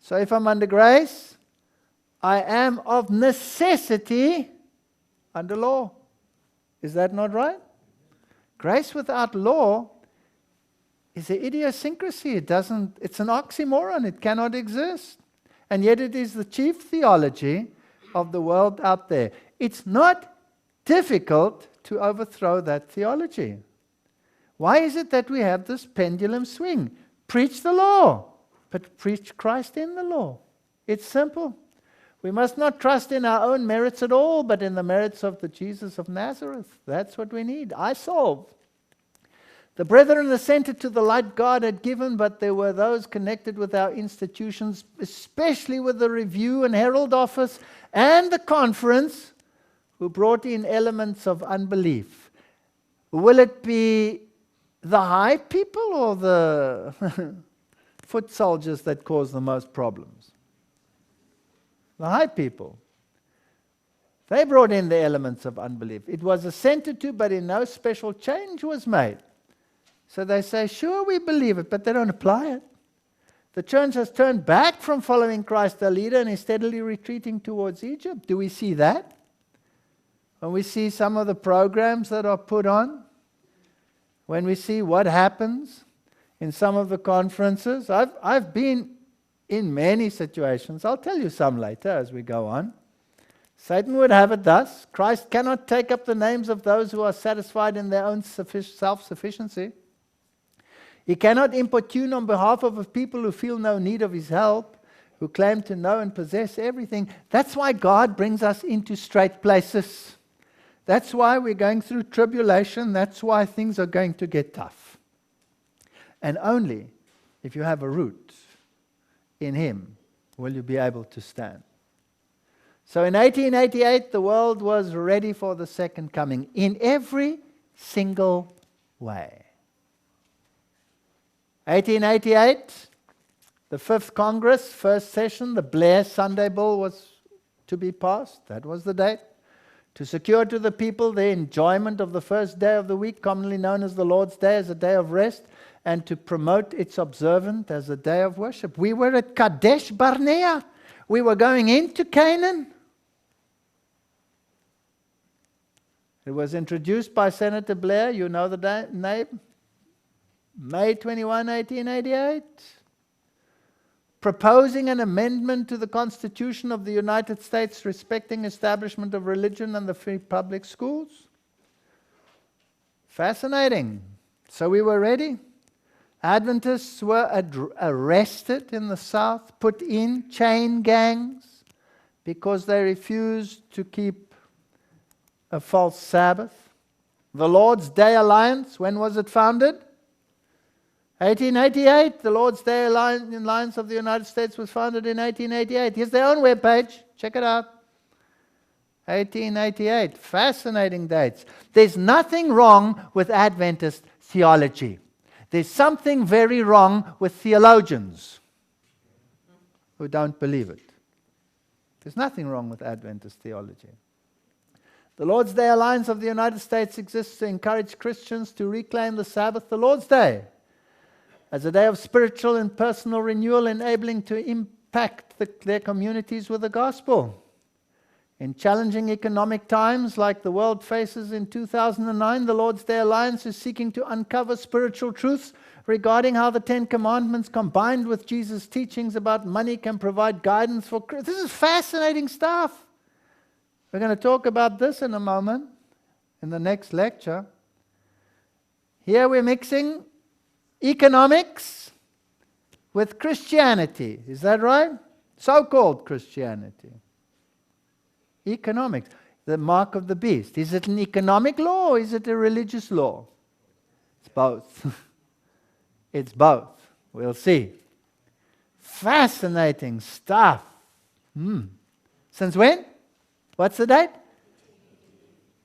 So if I'm under grace, I am of necessity under law. Is that not right? Grace without law is an idiosyncrasy. It's an oxymoron. It cannot exist. And yet it is the chief theology of the world out there. It's not difficult to overthrow that theology. Why is it that we have this pendulum swing? Preach the law, but preach Christ in the law. It's simple. We must not trust in our own merits at all, but in the merits of the Jesus of Nazareth. That's what we need. I solve. The brethren assented to the light God had given, but there were those connected with our institutions, especially with the Review and Herald Office and the conference, who brought in elements of unbelief. Will it be the high people or the foot soldiers that cause the most problems? The high people. They brought in the elements of unbelief. It was assented to, but in no special change was made. So they say, sure, we believe it, but they don't apply it. The church has turned back from following Christ their leader and is steadily retreating towards Egypt. Do we see that? When we see some of the programs that are put on, when we see what happens in some of the conferences, I've been in many situations. I'll tell you some later as we go on. Satan would have it thus: Christ cannot take up the names of those who are satisfied in their own self-sufficiency. He cannot importune on behalf of a people who feel no need of his help, who claim to know and possess everything. That's why God brings us into straight places. That's why we're going through tribulation. That's why things are going to get tough. And only if you have a root in Him will you be able to stand. So in 1888, the world was ready for the second coming in every single way. 1888, the 5th Congress, first session, the Blair Sunday Bill was to be passed. That was the date. To secure to the people the enjoyment of the first day of the week, commonly known as the Lord's Day, as a day of rest, and to promote its observance as a day of worship. We were at Kadesh Barnea. We were going into Canaan. It was introduced by Senator Blair. You know the name? May 21, 1888. Proposing an amendment to the Constitution of the United States respecting establishment of religion and the free public schools. Fascinating. So we were ready. Adventists were arrested in the South, put in chain gangs because they refused to keep a false Sabbath. The Lord's Day Alliance, when was it founded? 1888. The Lord's Day Alliance of the United States was founded in 1888. Here's their own webpage. Check it out. 1888. Fascinating dates. There's nothing wrong with Adventist theology. There's something very wrong with theologians who don't believe it. There's nothing wrong with Adventist theology. The Lord's Day Alliance of the United States exists to encourage Christians to reclaim the Sabbath, the Lord's Day, as a day of spiritual and personal renewal, enabling to impact their communities with the gospel. In challenging economic times like the world faces in 2009, the Lord's Day Alliance is seeking to uncover spiritual truths regarding how the Ten Commandments combined with Jesus' teachings about money can provide guidance for Christians. This is fascinating stuff. We're going to talk about this in a moment, in the next lecture. Here we're mixing economics with Christianity. Is that right? So-called Christianity. Economics. The mark of the beast. Is it an economic law or is it a religious law? It's both. It's both. We'll see. Fascinating stuff. Since when? What's the date?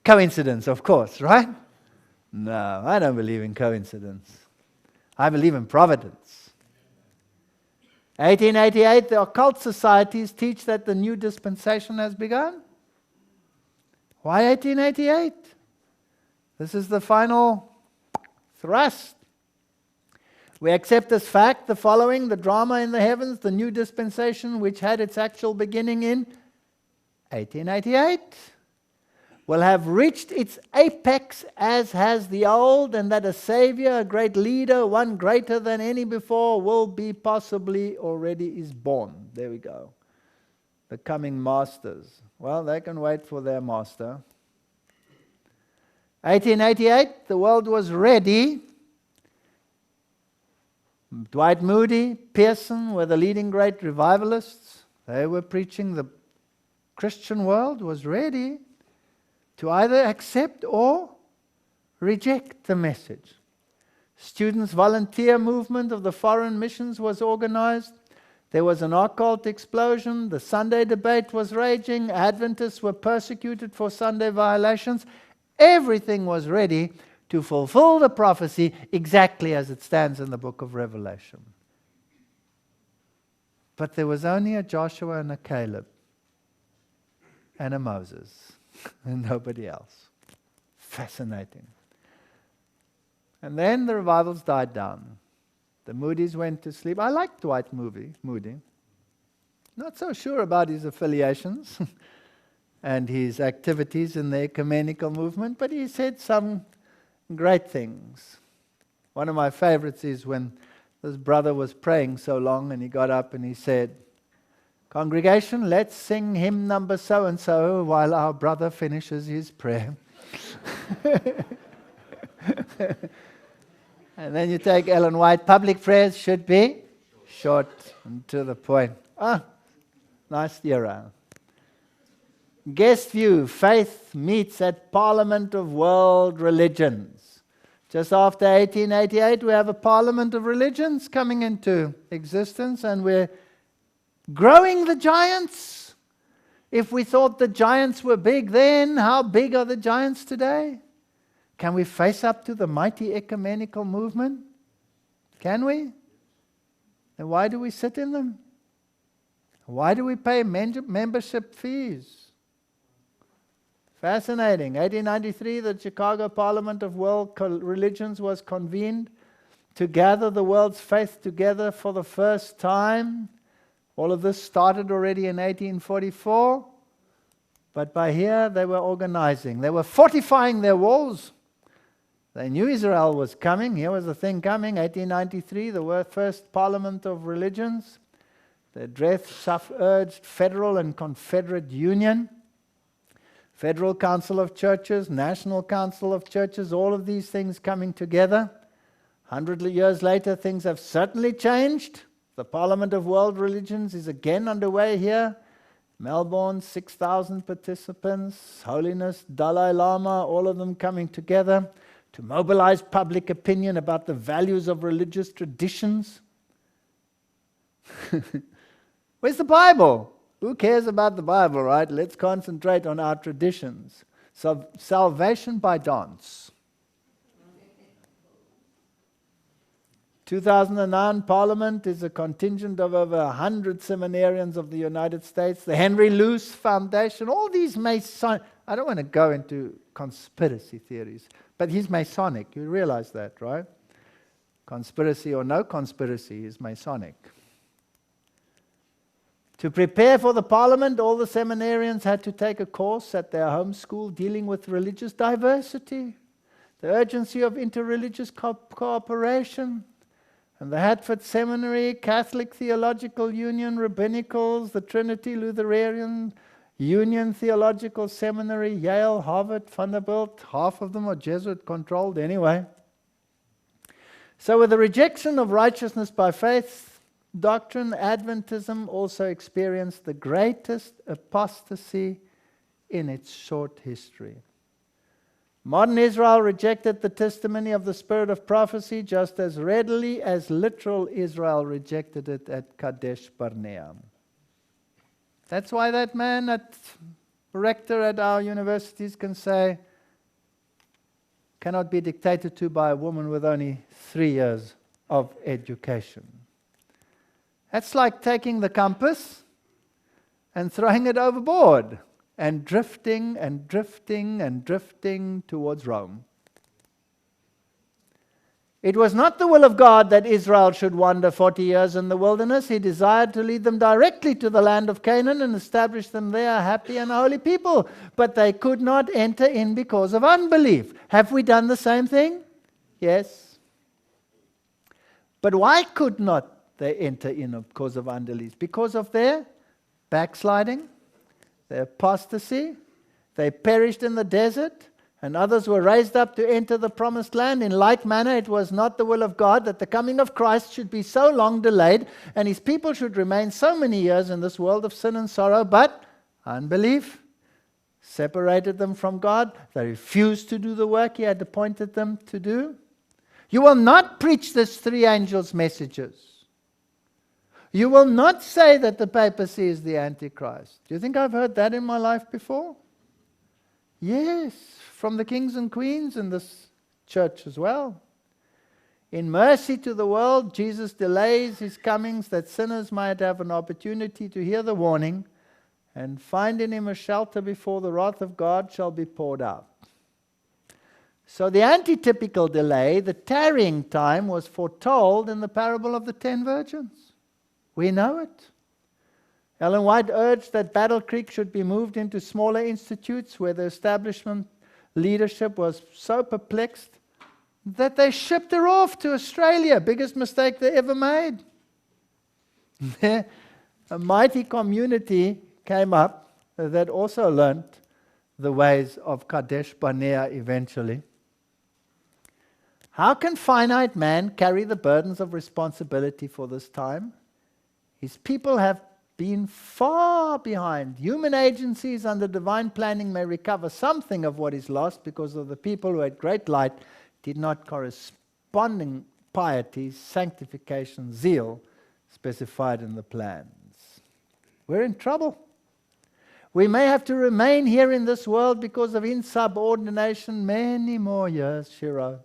Coincidence, of course, right? No, I don't believe in coincidence. I believe in providence. 1888, the occult societies teach that the new dispensation has begun. Why 1888? This is the final thrust. We accept as fact the following: the drama in the heavens, the new dispensation, which had its actual beginning in 1888, will have reached its apex as has the old, and that a Savior, a great leader, one greater than any before, will be possibly already is born. There we go. The coming masters. Well, they can wait for their master. 1888, the world was ready. Dwight Moody, Pearson were the leading great revivalists. They were preaching the Christian world was ready to either accept or reject the message. Students' volunteer movement of the foreign missions was organized. There was an occult explosion. The Sunday debate was raging. Adventists were persecuted for Sunday violations. Everything was ready to fulfill the prophecy exactly as it stands in the book of Revelation. But there was only a Joshua and a Caleb and a Moses and nobody else. Fascinating. And then the revivals died down. The Moody's went to sleep. I like Dwight Moody. Not so sure about his affiliations and his activities in the ecumenical movement, but he said some great things. One of my favorites is when this brother was praying so long and he got up and he said, "Congregation, let's sing hymn number so-and-so while our brother finishes his prayer." And then you take Ellen White. Public prayers should be short and to the point. Nice era. Guest view, faith meets at Parliament of World Religions. Just after 1888, we have a Parliament of Religions coming into existence, and we're growing the giants. If we thought the giants were big then, how big are the giants today? Can we face up to the mighty ecumenical movement? Can we? And why do we sit in them? Why do we pay membership fees? Fascinating. 1893, the Chicago Parliament of World Religions was convened to gather the world's faith together for the first time. All of this started already in 1844, but by here they were organizing. They were fortifying their walls. They knew Israel was coming. Here was the thing coming. 1893, the first Parliament of Religions. The address urged federal and confederate union. Federal Council of Churches, National Council of Churches, all of these things coming together. 100 years later, things have certainly changed. The Parliament of World Religions is again underway here. Melbourne, 6,000 participants. Holiness, Dalai Lama, all of them coming together to mobilize public opinion about the values of religious traditions. Where's the Bible? Who cares about the Bible, right? Let's concentrate on our traditions. So, salvation by dance. 2009 Parliament is a contingent of over 100 seminarians of the United States. The Henry Luce Foundation, all these Masonic. I don't want to go into conspiracy theories, but he's Masonic. You realize that, right? Conspiracy or no conspiracy is Masonic. To prepare for the Parliament, all the seminarians had to take a course at their home school dealing with religious diversity, the urgency of interreligious cooperation, and the Hartford Seminary, Catholic Theological Union, Rabbinicals, the Trinity Lutheran Union Theological Seminary, Yale, Harvard, Vanderbilt, half of them are Jesuit-controlled anyway. So with the rejection of righteousness by faith doctrine, Adventism also experienced the greatest apostasy in its short history. Modern Israel rejected the testimony of the spirit of prophecy just as readily as literal Israel rejected it at Kadesh Barnea. That's why that man at rector at our universities can say, cannot be dictated to by a woman with only 3 years of education. That's like taking the compass and throwing it overboard and drifting and drifting and drifting towards Rome. It was not the will of God that Israel should wander 40 years in the wilderness. He desired to lead them directly to the land of Canaan and establish them there, a happy and holy people. But they could not enter in because of unbelief. Have we done the same thing? Yes. But why could not they enter in because of unbelief? Because of their backsliding, their apostasy. They perished in the desert, and others were raised up to enter the promised land. In like manner, it was not the will of God that the coming of Christ should be so long delayed, and his people should remain so many years in this world of sin and sorrow. But unbelief separated them from God. They refused to do the work he had appointed them to do. You will not preach these three angels' messages. You will not say that the papacy is the Antichrist. Do you think I've heard that in my life before? Yes, from the kings and queens in this church as well. In mercy to the world, Jesus delays his comings that sinners might have an opportunity to hear the warning and find in him a shelter before the wrath of God shall be poured out. So the antitypical delay, the tarrying time, was foretold in the parable of the 10 virgins. We know it. Ellen White urged that Battle Creek should be moved into smaller institutes where the establishment leadership was so perplexed that they shipped her off to Australia. Biggest mistake they ever made. There, a mighty community came up that also learnt the ways of Kadesh Barnea eventually. How can finite man carry the burdens of responsibility for this time? His people have been far behind. Human agencies under divine planning may recover something of what is lost because of the people who had great light did not corresponding piety, sanctification, zeal specified in the plans. We're in trouble. We may have to remain here in this world because of insubordination many more years, Shiro.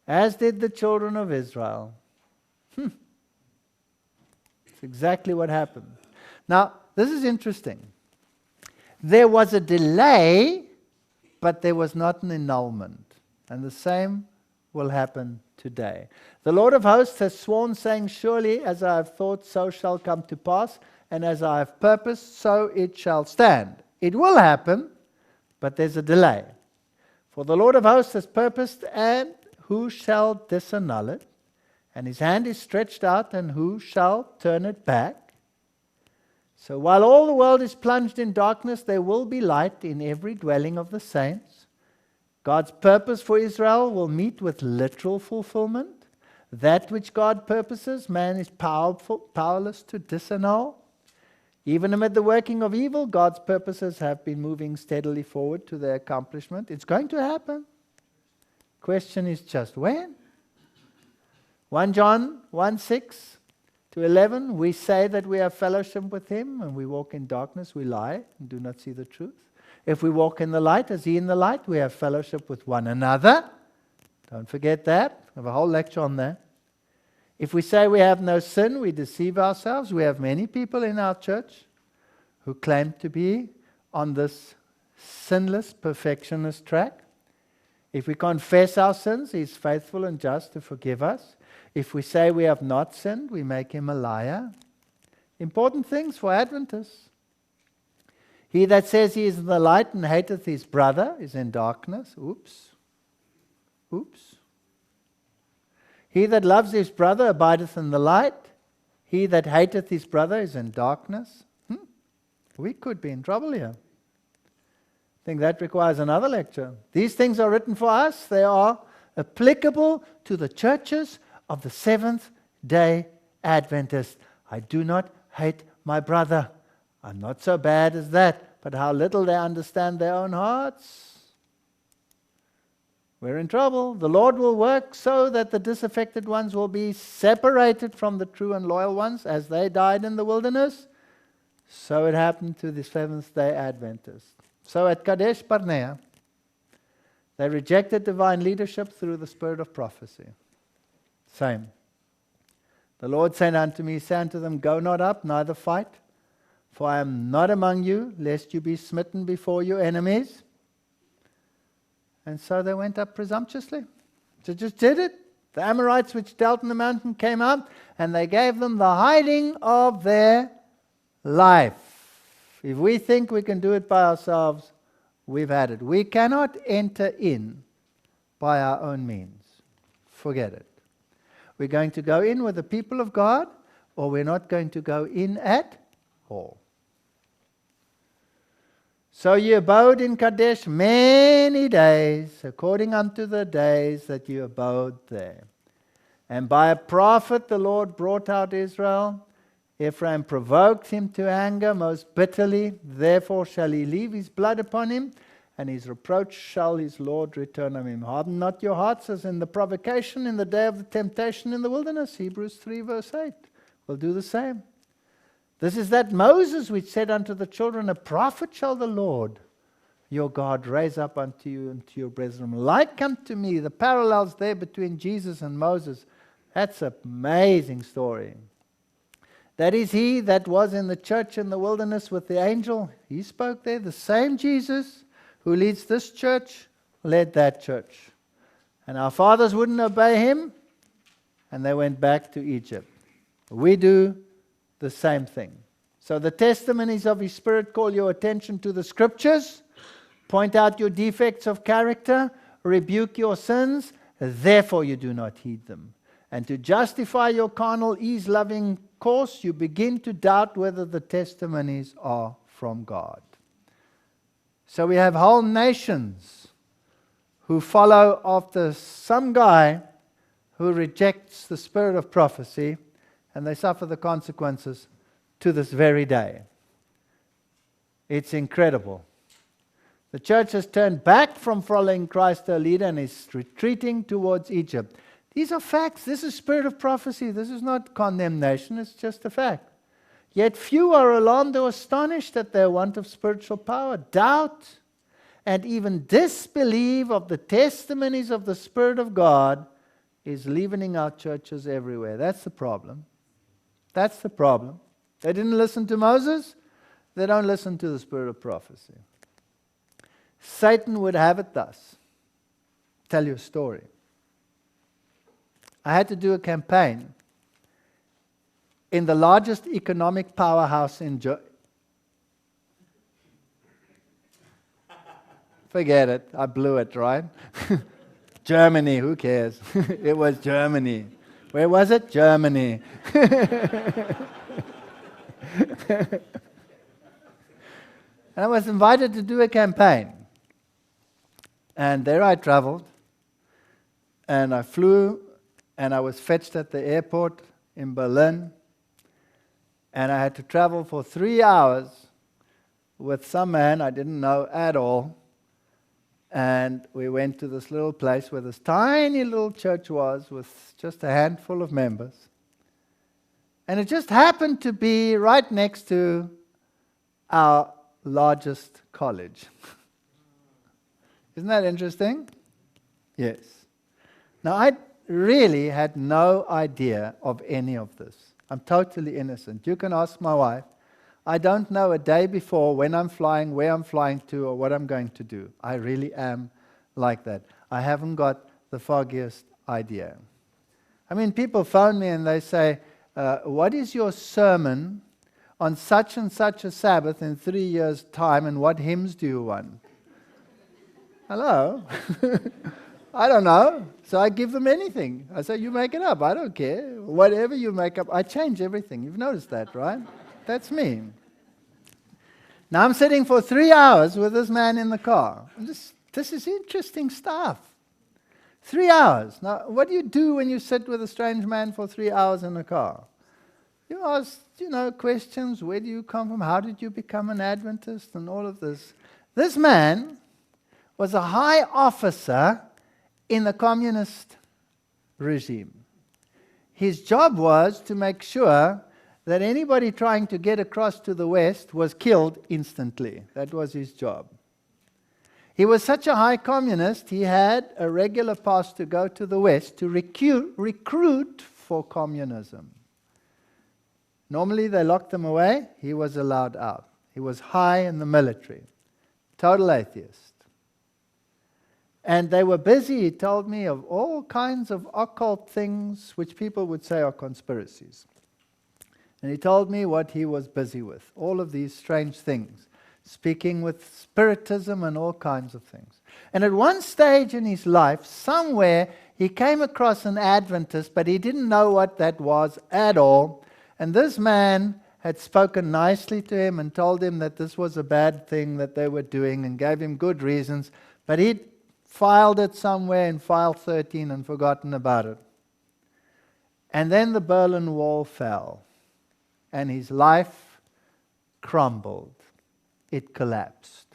As did the children of Israel. It's exactly what happened. Now, this is interesting. There was a delay, but there was not an annulment. And the same will happen today. The Lord of hosts has sworn, saying, surely as I have thought, so shall come to pass, and as I have purposed, so it shall stand. It will happen, but there's a delay. For the Lord of hosts has purposed, and who shall disannul it? And his hand is stretched out, and who shall turn it back? So while all the world is plunged in darkness, there will be light in every dwelling of the saints. God's purpose for Israel will meet with literal fulfillment. That which God purposes, man is powerless to disannul. Even amid the working of evil, God's purposes have been moving steadily forward to their accomplishment. It's going to happen. Question is just when? 1 John 1:6-11, we say that we have fellowship with him, and we walk in darkness, we lie and do not see the truth. If we walk in the light as he in the light, we have fellowship with one another. Don't forget that. I have a whole lecture on that. If we say we have no sin, we deceive ourselves. We have many people in our church who claim to be on this sinless, perfectionist track. If we confess our sins, he is faithful and just to forgive us. If we say we have not sinned, we make him a liar. Important things for Adventists. He that says he is in the light and hateth his brother is in darkness. Oops. He that loves his brother abideth in the light. He that hateth his brother is in darkness. We could be in trouble here. I think that requires another lecture. These things are written for us. They are applicable to the churches of the Seventh-day Adventist. I do not hate my brother. I'm not so bad as that. But how little they understand their own hearts. We're in trouble. The Lord will work so that the disaffected ones will be separated from the true and loyal ones as they died in the wilderness. So it happened to the Seventh-day Adventists. So at Kadesh Barnea, they rejected divine leadership through the spirit of prophecy. Same. The Lord said unto me, say unto them, go not up, neither fight, for I am not among you, lest you be smitten before your enemies. And so they went up presumptuously. They just did it. The Amorites which dwelt in the mountain came out, and they gave them the hiding of their life. If we think we can do it by ourselves, we've had it. We cannot enter in by our own means. Forget it. We're going to go in with the people of God, or we're not going to go in at all. So ye abode in Kadesh many days, according unto the days that ye abode there. And by a prophet the Lord brought out Israel. Ephraim provoked him to anger most bitterly. Therefore shall he leave his blood upon him, and his reproach shall his Lord return on him. Harden not your hearts as in the provocation in the day of the temptation in the wilderness. Hebrews 3 verse 8. We'll do the same. This is that Moses which said unto the children, a prophet shall the Lord your God raise up unto you and to your brethren like unto me. The parallels there between Jesus and Moses, that's an amazing story. That is he that was in the church in the wilderness with the angel. He spoke there. The same Jesus who leads this church led that church. And our fathers wouldn't obey him, and they went back to Egypt. We do the same thing. So the testimonies of his Spirit call your attention to the Scriptures, point out your defects of character, rebuke your sins, therefore you do not heed them. And to justify your carnal, ease-loving course, you begin to doubt whether the testimonies are from God. So we have whole nations who follow after some guy who rejects the spirit of prophecy, and they suffer the consequences to this very day. It's incredible. The church has turned back from following Christ, their leader, and is retreating towards Egypt. These are facts. This is spirit of prophecy. This is not condemnation. It's just a fact. Yet few are alarmed or astonished at their want of spiritual power, doubt, and even disbelief of the testimonies of the Spirit of God is leavening our churches everywhere. That's the problem. That's the problem. They didn't listen to Moses. They don't listen to the spirit of prophecy. Satan would have it thus. Tell you a story. I had to do a campaign in the largest economic powerhouse in Forget it. I blew it, right? Germany, who cares? It was Germany. Where was it? Germany. And I was invited to do a campaign. And there I traveled. And I flew, and I was fetched at the airport in Berlin. And I had to travel for 3 hours with some man I didn't know at all. And we went to this little place where this tiny little church was with just a handful of members. And it just happened to be right next to our largest college. Isn't that interesting? Yes. Now, I really had no idea of any of this. I'm totally innocent. You can ask my wife. I don't know a day before when I'm flying, where I'm flying to, or what I'm going to do. I really am like that. I haven't got the foggiest idea. I mean, people phone me and they say, what is your sermon on such and such a Sabbath in 3 years' time, and what hymns do you want? Hello? I don't know. So I give them anything. I say, you make it up. I don't care. Whatever you make up, I change everything. You've noticed that, right? That's me. Now I'm sitting for 3 hours with this man in the car. This is interesting stuff. 3 hours. Now, what do you do when you sit with a strange man for 3 hours in a car? You ask, questions. Where do you come from? How did you become an Adventist? And all of this. This man was a high officer in the communist regime. His job was to make sure that anybody trying to get across to the West was killed instantly. That was his job. He was such a high communist, he had a regular pass to go to the West to recruit for communism. Normally they locked him away, he was allowed out. He was high in the military. Total atheist. And they were busy, he told me, of all kinds of occult things which people would say are conspiracies. And he told me what he was busy with, all of these strange things, speaking with spiritism and all kinds of things. And at one stage in his life, somewhere, he came across an Adventist, but he didn't know what that was at all. And this man had spoken nicely to him and told him that this was a bad thing that they were doing and gave him good reasons, but he'd filed it somewhere in file 13 and forgotten about it. And then the Berlin Wall fell, and his life crumbled. It collapsed.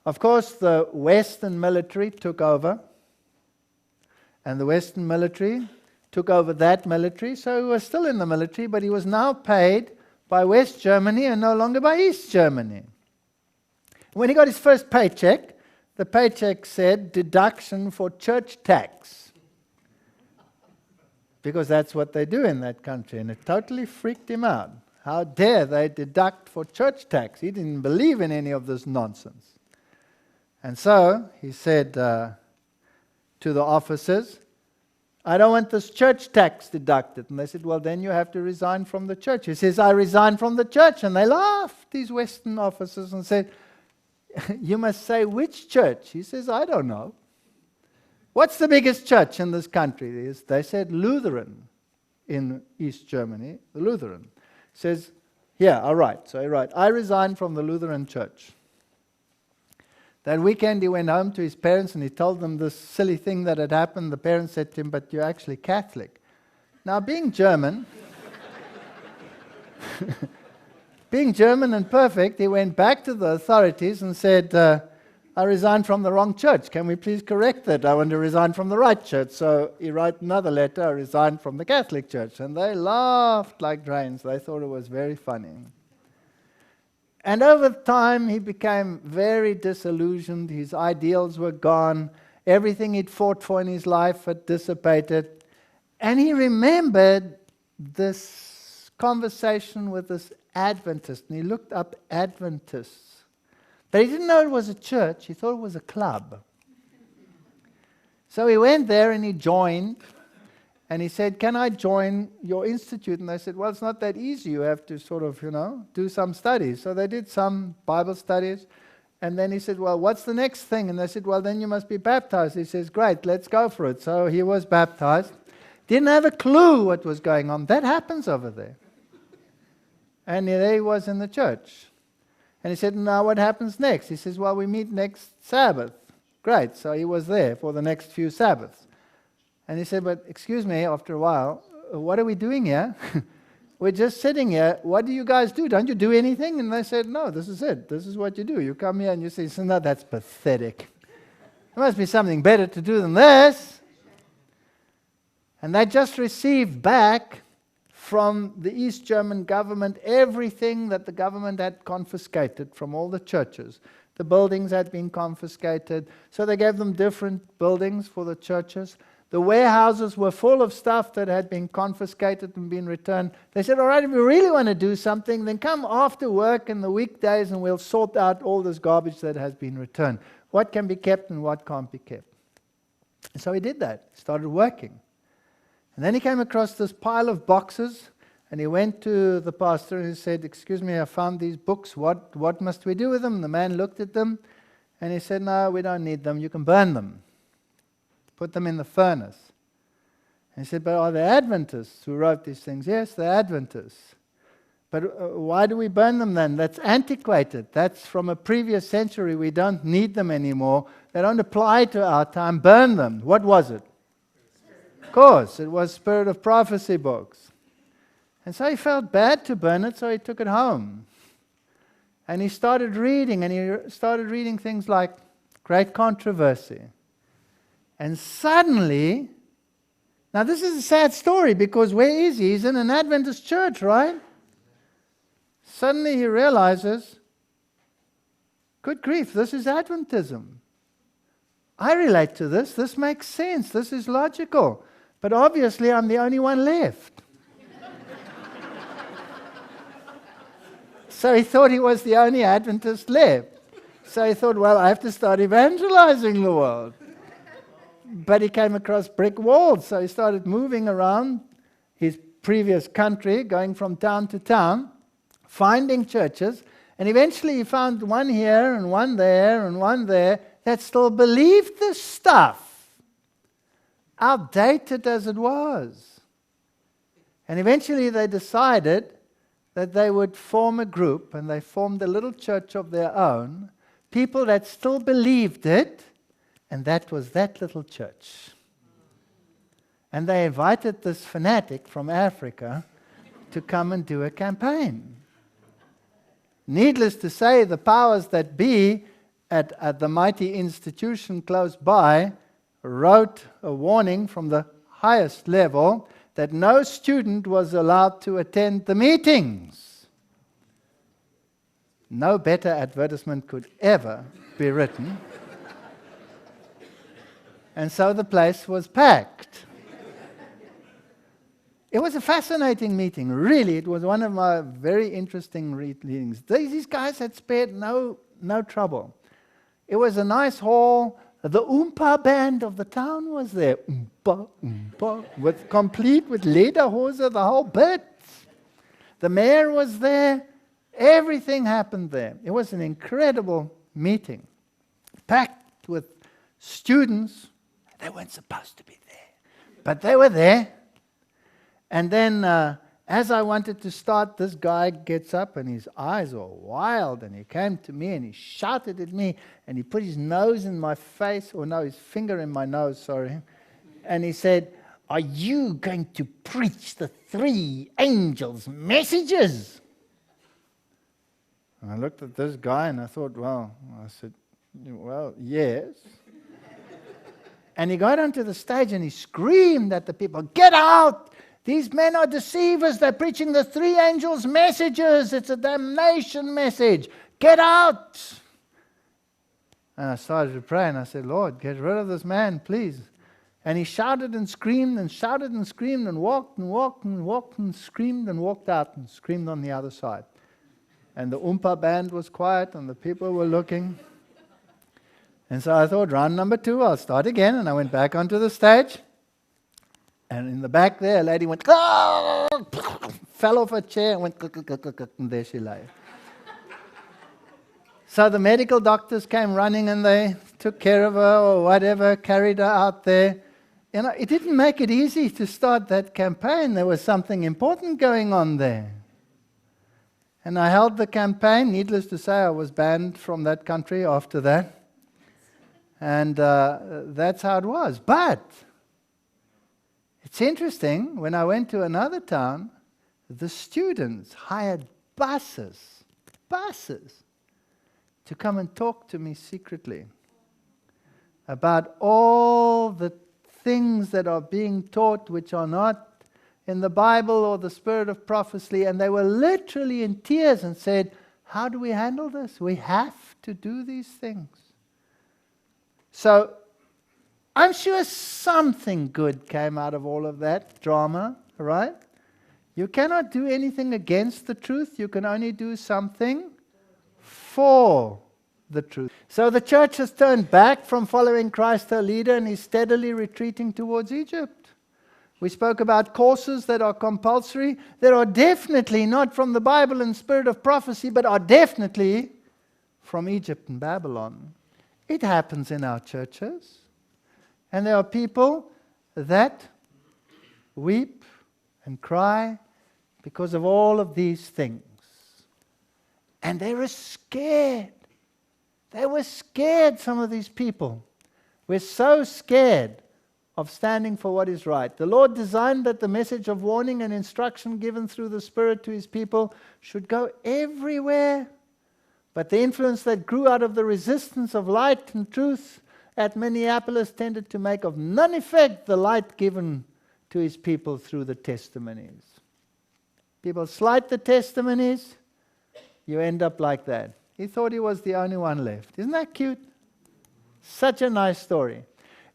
Of course, the Western military took over, and the Western military took over that military, so he was still in the military, but he was now paid by West Germany and no longer by East Germany. When he got his first paycheck, the paycheck said deduction for church tax, because that's what they do in that country, and it totally freaked him out. How dare they deduct for church tax? He didn't believe in any of this nonsense. And so he said to the officers, I don't want this church tax deducted. And they said, well, then you have to resign from the church. He says, I resign from the church. And they laughed, these Western officers, and said, you must say which church? He says, I don't know. What's the biggest church in this country? They said Lutheran in East Germany, the Lutheran. He says, yeah, all right. So he wrote, I resign from the Lutheran church. That weekend he went home to his parents and he told them this silly thing that had happened. The parents said to him, but you're actually Catholic. Now, being German, being German and perfect, he went back to the authorities and said, I resigned from the wrong church. Can we please correct that? I want to resign from the right church. So he wrote another letter, I resigned from the Catholic church. And they laughed like drains. They thought it was very funny. And over time, he became very disillusioned. His ideals were gone. Everything he'd fought for in his life had dissipated. And he remembered this conversation with this Adventist. And he looked up Adventists. But he didn't know it was a church. He thought it was a club. So he went there and he joined. And he said, can I join your institute? And they said, well, it's not that easy. You have to sort of, do some studies. So they did some Bible studies. And then he said, well, what's the next thing? And they said, well, then you must be baptized. He says, great, let's go for it. So he was baptized. Didn't have a clue what was going on. That happens over there. And there he was in the church. And he said, now what happens next? He says, well, we meet next Sabbath. Great. So he was there for the next few Sabbaths. And he said, but excuse me, after a while, what are we doing here? We're just sitting here. What do you guys do? Don't you do anything? And they said, no, this is it. This is what you do. You come here and you say, so no, that's pathetic. There must be something better to do than this. And they just received back from the East German government everything that the government had confiscated from all the churches. The buildings had been confiscated, so they gave them different buildings for the churches. The warehouses were full of stuff that had been confiscated and been returned. They said, all right, if you really want to do something, then come after work in the weekdays and we'll sort out all this garbage that has been returned. What can be kept and what can't be kept. And so he did that, started working. And then he came across this pile of boxes, and he went to the pastor and he said, excuse me, I found these books. What must we do with them? The man looked at them, and he said, no, we don't need them. You can burn them. Put them in the furnace. And he said, but are they Adventists who wrote these things? Yes, they're Adventists. But why do we burn them then? That's antiquated. That's from a previous century. We don't need them anymore. They don't apply to our time. Burn them. What was it? Of course, it was Spirit of Prophecy books. And so he felt bad to burn it, so he took it home. And he started reading, and he started reading things like Great Controversy. And suddenly, now this is a sad story because where is he? He's in an Adventist church, right? Suddenly he realizes, good grief, this is Adventism. I relate to this. This makes sense. This is logical. But obviously I'm the only one left. So he thought he was the only Adventist left. So he thought, well, I have to start evangelizing the world. But he came across brick walls, so he started moving around his previous country, going from town to town, finding churches, and eventually he found one here and one there and one there that still believed this stuff, outdated as it was. And eventually they decided that they would form a group, and they formed a little church of their own, people that still believed it, and that was that little church. And they invited this fanatic from Africa to come and do a campaign. Needless to say, the powers that be at the mighty institution close by wrote a warning from the highest level that no student was allowed to attend the meetings. No better advertisement could ever be written. And so the place was packed. It was a fascinating meeting, really. It was one of my very interesting readings. These guys had spared no trouble. It was a nice hall. The Oompa band of the town was there. Oompa, Oompa, complete with lederhose, the whole bit. The mayor was there. Everything happened there. It was an incredible meeting, packed with students. They weren't supposed to be there, but they were there. And then as I wanted to start, this guy gets up and his eyes were wild, and he came to me and he shouted at me and he put his nose in my face, or no, his finger in my nose, sorry. And he said, "Are you going to preach the 3 angels' messages?" And I looked at this guy and I thought, I said, yes. And he got onto the stage and he screamed at the people, "Get out! These men are deceivers. They're preaching the 3 angels' messages. It's a damnation message. Get out!" And I started to pray and I said, "Lord, get rid of this man, please." And he shouted and screamed and shouted and screamed and walked and walked and walked and screamed and walked out and screamed on the other side. And the Oompa band was quiet and the people were looking. And so I thought, round number 2, I'll start again. And I went back onto the stage. And in the back there, a lady went, fell off a chair and went, and there she lay. So the medical doctors came running and they took care of her or whatever, carried her out there. You know, it didn't make it easy to start that campaign. There was something important going on there. And I held the campaign. Needless to say, I was banned from that country after that. And that's how it was. But it's interesting, when I went to another town, the students hired buses to come and talk to me secretly about all the things that are being taught which are not in the Bible or the spirit of prophecy. And they were literally in tears and said, "How do we handle this? We have to do these things." So I'm sure something good came out of all of that drama, right? You cannot do anything against the truth. You can only do something for the truth. So the church has turned back from following Christ, her leader, and is steadily retreating towards Egypt. We spoke about courses that are compulsory, that are definitely not from the Bible and spirit of prophecy, but are definitely from Egypt and Babylon. It happens in our churches. And there are people that weep and cry because of all of these things. And they were scared. They were scared, some of these people. We're so scared of standing for what is right. The Lord designed that the message of warning and instruction given through the Spirit to His people should go everywhere. But the influence that grew out of the resistance of light and truth at Minneapolis tended to make of none effect the light given to His people through the testimonies. People slight the testimonies, you end up like that. He thought he was the only one left. Isn't that cute? Such a nice story.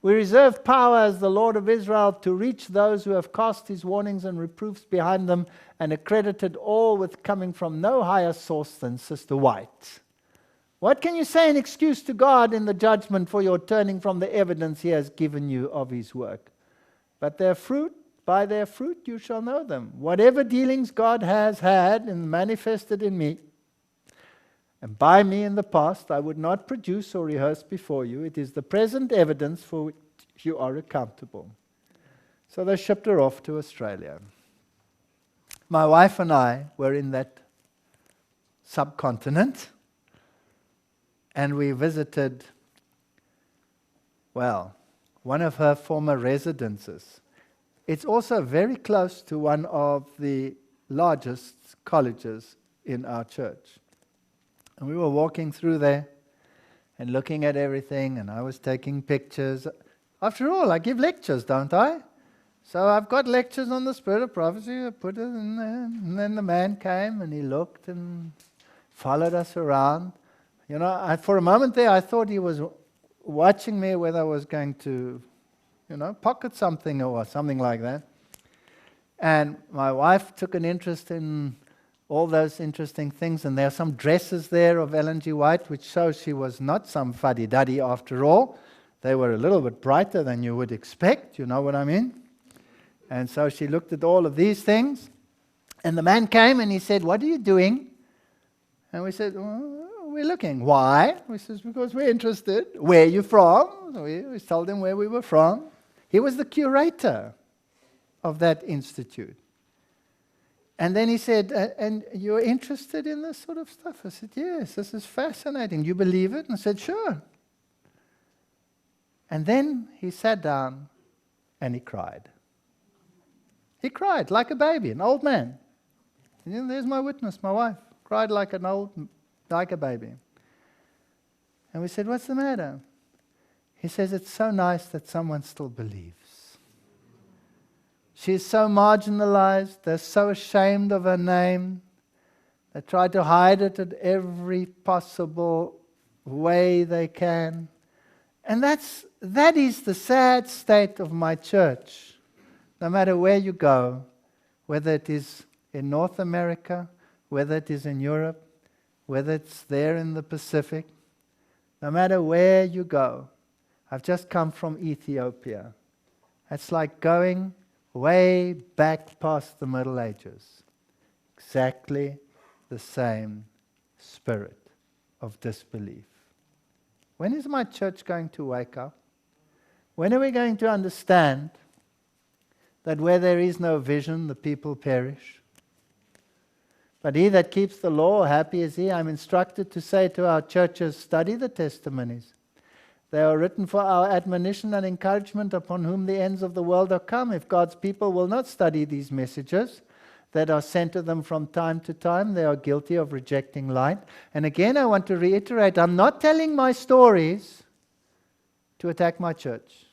We reserve power as the Lord of Israel to reach those who have cast His warnings and reproofs behind them, and accredited all with coming from no higher source than Sister White. What can you say in excuse to God in the judgment for your turning from the evidence He has given you of His work? But by their fruit you shall know them. Whatever dealings God has had and manifested in me, and by me in the past, I would not produce or rehearse before you. It is the present evidence for which you are accountable. So they shipped her off to Australia. My wife and I were in that subcontinent, and we visited, one of her former residences. It's also very close to one of the largest colleges in our church. And we were walking through there and looking at everything, and I was taking pictures. After all, I give lectures, don't I? So I've got lectures on the spirit of prophecy. I put it in there, and then the man came and he looked and followed us around. You know, for a moment there, I thought he was watching me whether I was going to, pocket something or something like that. And my wife took an interest in all those interesting things, and there are some dresses there of Ellen G. White, which shows she was not some fuddy-duddy after all. They were a little bit brighter than you would expect, you know what I mean? And so she looked at all of these things, and the man came and he said, "What are you doing?" And we said, "Well, we're looking." "Why?" We said, "Because we're interested." "Where are you from?" So we told him where we were from. He was the curator of that institute. And then he said, "And you're interested in this sort of stuff?" I said, "Yes, this is fascinating. You believe it?" And I said, "Sure." And then he sat down and he cried. He cried like a baby, an old man. And there's my witness, my wife. Cried like a baby. And we said, "What's the matter?" He says, "It's so nice that someone still believes. She's so marginalized. They're so ashamed of her name. They try to hide it in every possible way they can." And that is the sad state of my church. No matter where you go, whether it is in North America, whether it is in Europe, whether it's there in the Pacific, no matter where you go. I've just come from Ethiopia. It's like going way back past the Middle Ages. Exactly the same spirit of disbelief. When is my church going to wake up? When are we going to understand that where there is no vision, the people perish? But he that keeps the law, happy is he. I'm instructed to say to our churches, study the testimonies. They are written for our admonition and encouragement, upon whom the ends of the world are come. If God's people will not study these messages that are sent to them from time to time, they are guilty of rejecting light. And again, I want to reiterate, I'm not telling my stories to attack my church.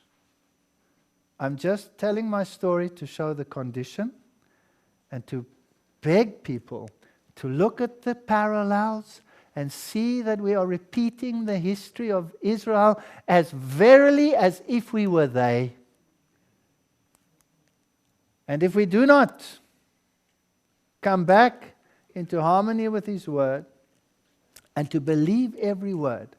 I'm just telling my story to show the condition and to beg people to look at the parallels and see that we are repeating the history of Israel as verily as if we were they. And if we do not come back into harmony with His word and to believe every word,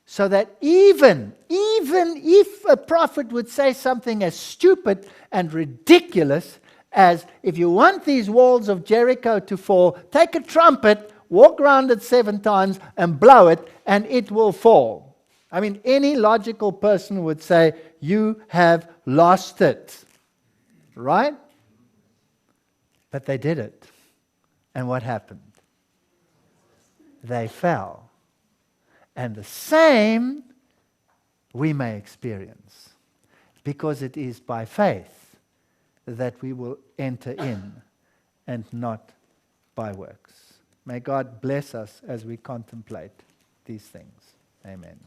so that even if a prophet would say something as stupid and ridiculous as, if you want these walls of Jericho to fall, take a trumpet, walk around it 7 times and blow it, and it will fall. I mean, any logical person would say, you have lost it. Right? But they did it. And what happened? They fell. And the same we may experience, because it is by faith that we will enter in and not by works. May God bless us as we contemplate these things. Amen.